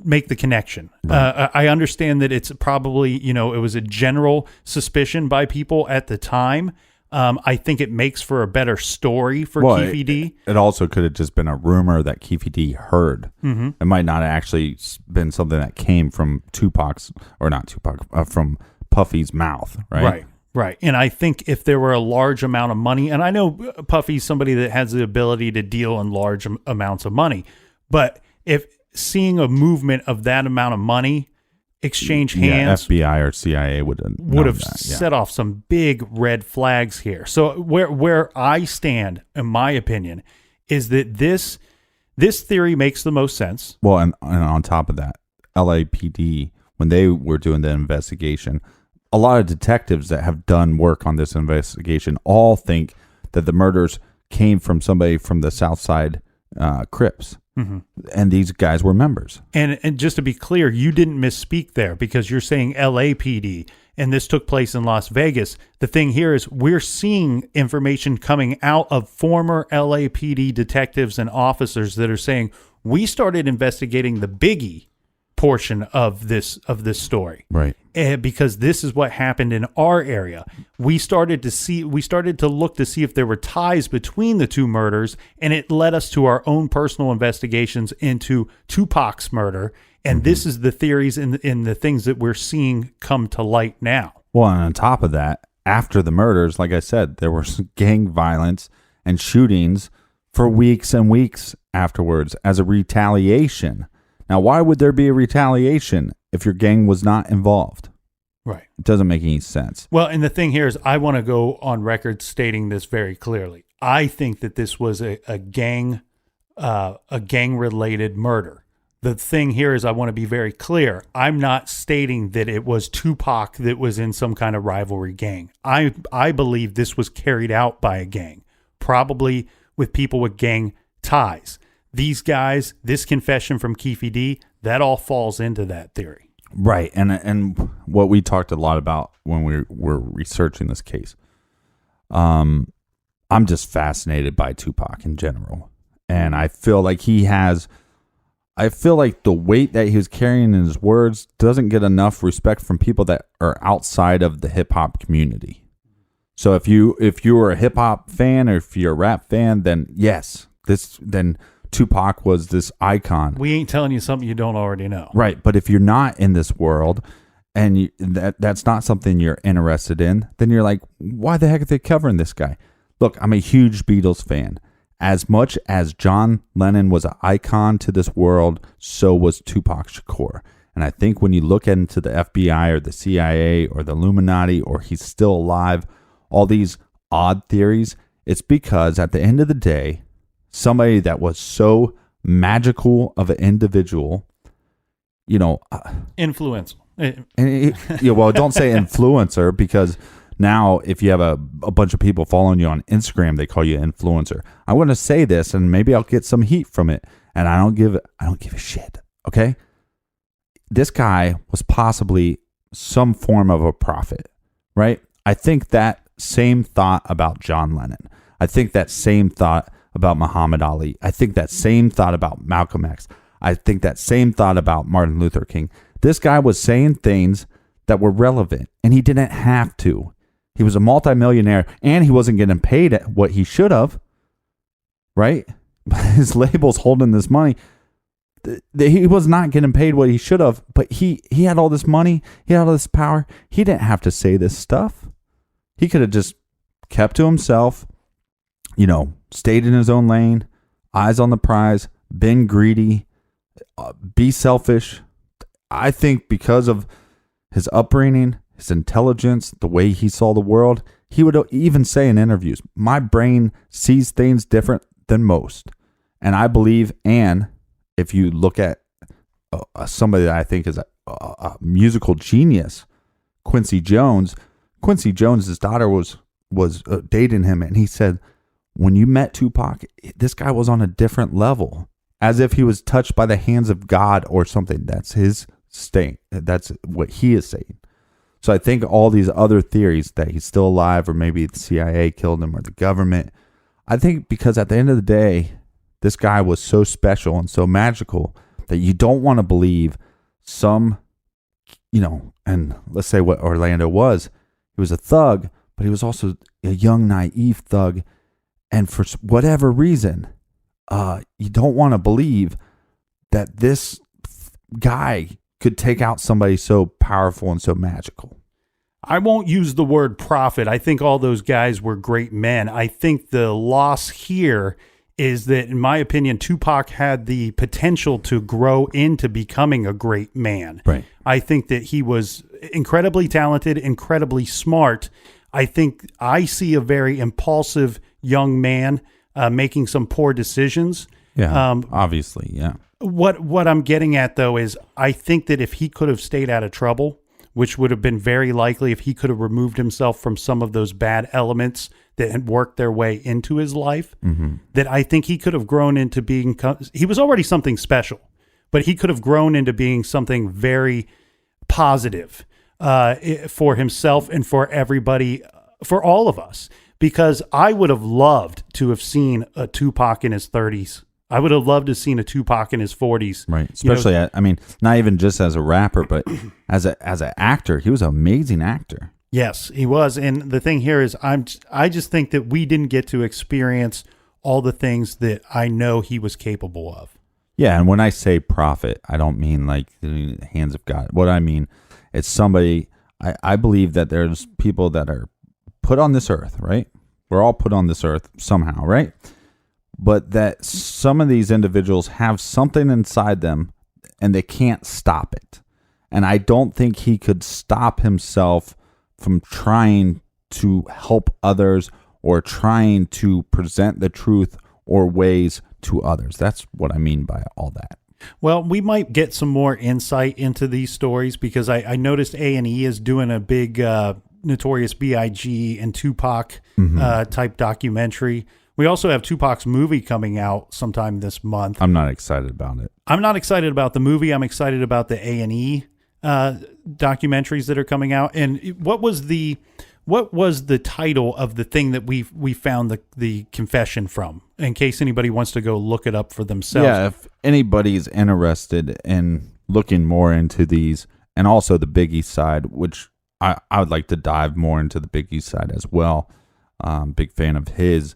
[SPEAKER 1] make the connection. Right. I understand that it's probably, it was a general suspicion by people at the time. I think it makes for a better story for Keefe D.
[SPEAKER 2] It also could have just been a rumor that Keefe D heard. Mm-hmm. It might not have actually been something that came from from Puffy's mouth, right?
[SPEAKER 1] Right. And I think if there were a large amount of money, and I know Puffy's somebody that has the ability to deal in large amounts of money, but if seeing a movement of that amount of money exchange hands,
[SPEAKER 2] FBI or CIA would have
[SPEAKER 1] set off some big red flags here. So where I stand, in my opinion, is that this theory makes the most sense.
[SPEAKER 2] Well, and on top of that, LAPD, when they were doing the investigation, a lot of detectives that have done work on this investigation all think that the murders came from somebody from the South Side Crips. Mm-hmm. And these guys were members.
[SPEAKER 1] And just to be clear, you didn't misspeak there because you're saying LAPD, and this took place in Las Vegas. The thing here is we're seeing information coming out of former LAPD detectives and officers that are saying we started investigating the Biggie portion of this story,
[SPEAKER 2] right?
[SPEAKER 1] Because this is what happened in our area. We started to look to see if there were ties between the two murders, and it led us to our own personal investigations into Tupac's murder. And this is the theories in the things that we're seeing come to light now.
[SPEAKER 2] Well, and on top of that, after the murders, like I said, there was gang violence and shootings for weeks and weeks afterwards as a retaliation. Now, why would there be a retaliation if your gang was not involved?
[SPEAKER 1] Right.
[SPEAKER 2] It doesn't make any sense.
[SPEAKER 1] Well, and the thing here is I want to go on record stating this very clearly. I think that this was a gang-related murder. The thing here is I want to be very clear. I'm not stating that it was Tupac that was in some kind of rivalry gang. I believe this was carried out by a gang, probably with people with gang ties. These guys, this confession from Keefe D, that all falls into that theory.
[SPEAKER 2] Right. And what we talked a lot about when we were researching this case, I'm just fascinated by Tupac in general. And I feel like the weight that he was carrying in his words doesn't get enough respect from people that are outside of the hip hop community. So if you were a hip hop fan or if you're a rap fan, then yes, then Tupac was this icon.
[SPEAKER 1] We ain't telling you something you don't already know.
[SPEAKER 2] Right. But if you're not in this world and that's not something you're interested in, then you're like, why the heck are they covering this guy? Look, I'm a huge Beatles fan. As much as John Lennon was an icon to this world, so was Tupac Shakur. And I think when you look into the FBI or the CIA or the Illuminati or he's still alive, all these odd theories, it's because at the end of the day, somebody that was so magical of an individual,
[SPEAKER 1] influential.
[SPEAKER 2] Well, don't say influencer because now if you have a bunch of people following you on Instagram, they call you an influencer. I want to say this, and maybe I'll get some heat from it, and I don't give a shit. Okay, this guy was possibly some form of a prophet, right? I think that same thought about John Lennon. I think that same thought about Muhammad Ali. I think that same thought about Malcolm X. I think that same thought about Martin Luther King. This guy was saying things that were relevant, and he didn't have to. He was a multimillionaire, and he wasn't getting paid what he should have, right? His label's holding this money. He was not getting paid what he should have, but he had all this money. He had all this power. He didn't have to say this stuff. He could have just kept to himself, stayed in his own lane, eyes on the prize, been greedy, be selfish. I think because of his upbringing, his intelligence, the way he saw the world, he would even say in interviews, my brain sees things different than most. And I believe, and if you look at somebody that I think is a musical genius, Quincy Jones, his daughter was dating him, and he said, when you met Tupac, this guy was on a different level, as if he was touched by the hands of God or something. That's his state. That's what he is saying. So I think all these other theories that he's still alive, or maybe the CIA killed him or the government, I think because at the end of the day, this guy was so special and so magical that you don't want to believe some, and let's say what Orlando was. He was a thug, but he was also a young, naive thug. And for whatever reason, you don't want to believe that this guy could take out somebody so powerful and so magical.
[SPEAKER 1] I won't use the word prophet. I think all those guys were great men. I think the loss here is that, in my opinion, Tupac had the potential to grow into becoming a great man.
[SPEAKER 2] Right.
[SPEAKER 1] I think that he was incredibly talented, incredibly smart. I think I see a very impulsive young man making some poor decisions.
[SPEAKER 2] Yeah, obviously, yeah.
[SPEAKER 1] What I'm getting at, though, is I think that if he could have stayed out of trouble, which would have been very likely if he could have removed himself from some of those bad elements that had worked their way into his life, that I think he could have grown into being, he was already something special, but he could have grown into being something very positive for himself and for everybody, for all of us, because I would have loved to have seen a Tupac in his 30s. I would have loved to have seen a Tupac in his 40s.
[SPEAKER 2] Right. Especially, I mean, not even just as a rapper, but as an actor. He was an amazing actor.
[SPEAKER 1] Yes, he was. And the thing here is I just think that we didn't get to experience all the things that I know he was capable of.
[SPEAKER 2] Yeah, and when I say prophet, I don't mean like in the hands of God. What I mean, it's somebody, I believe that there's people that are put on this earth, right? We're all put on this earth somehow, right? But that some of these individuals have something inside them and they can't stop it. And I don't think he could stop himself from trying to help others or trying to present the truth or ways to others. That's what I mean by all that.
[SPEAKER 1] Well, we might get some more insight into these stories because I noticed A&E is doing a big Notorious B.I.G. and Tupac type documentary. We also have Tupac's movie coming out sometime this month.
[SPEAKER 2] I'm not excited about it.
[SPEAKER 1] I'm not excited about the movie. I'm excited about the A&E documentaries that are coming out. And what was the title of the thing that we found the confession from, in case anybody wants to go look it up for themselves?
[SPEAKER 2] Yeah, if anybody's interested in looking more into these, and also the Biggie side, which I would like to dive more into the Biggie side as well. Big fan of his.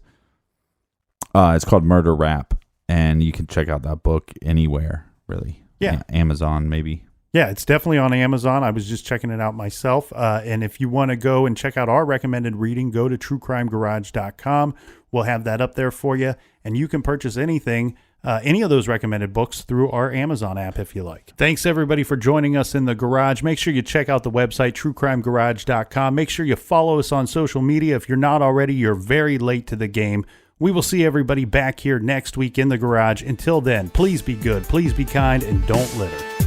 [SPEAKER 2] It's called Murder Rap, and you can check out that book anywhere, really.
[SPEAKER 1] Yeah.
[SPEAKER 2] Amazon, maybe.
[SPEAKER 1] Yeah, it's definitely on Amazon. I was just checking it out myself. And if you want to go and check out our recommended reading, go to truecrimegarage.com. We'll have that up there for you. And you can purchase anything, any of those recommended books through our Amazon app if you like. Thanks, everybody, for joining us in the garage. Make sure you check out the website, truecrimegarage.com. Make sure you follow us on social media. If you're not already, you're very late to the game. We will see everybody back here next week in the garage. Until then, please be good, please be kind, and don't litter.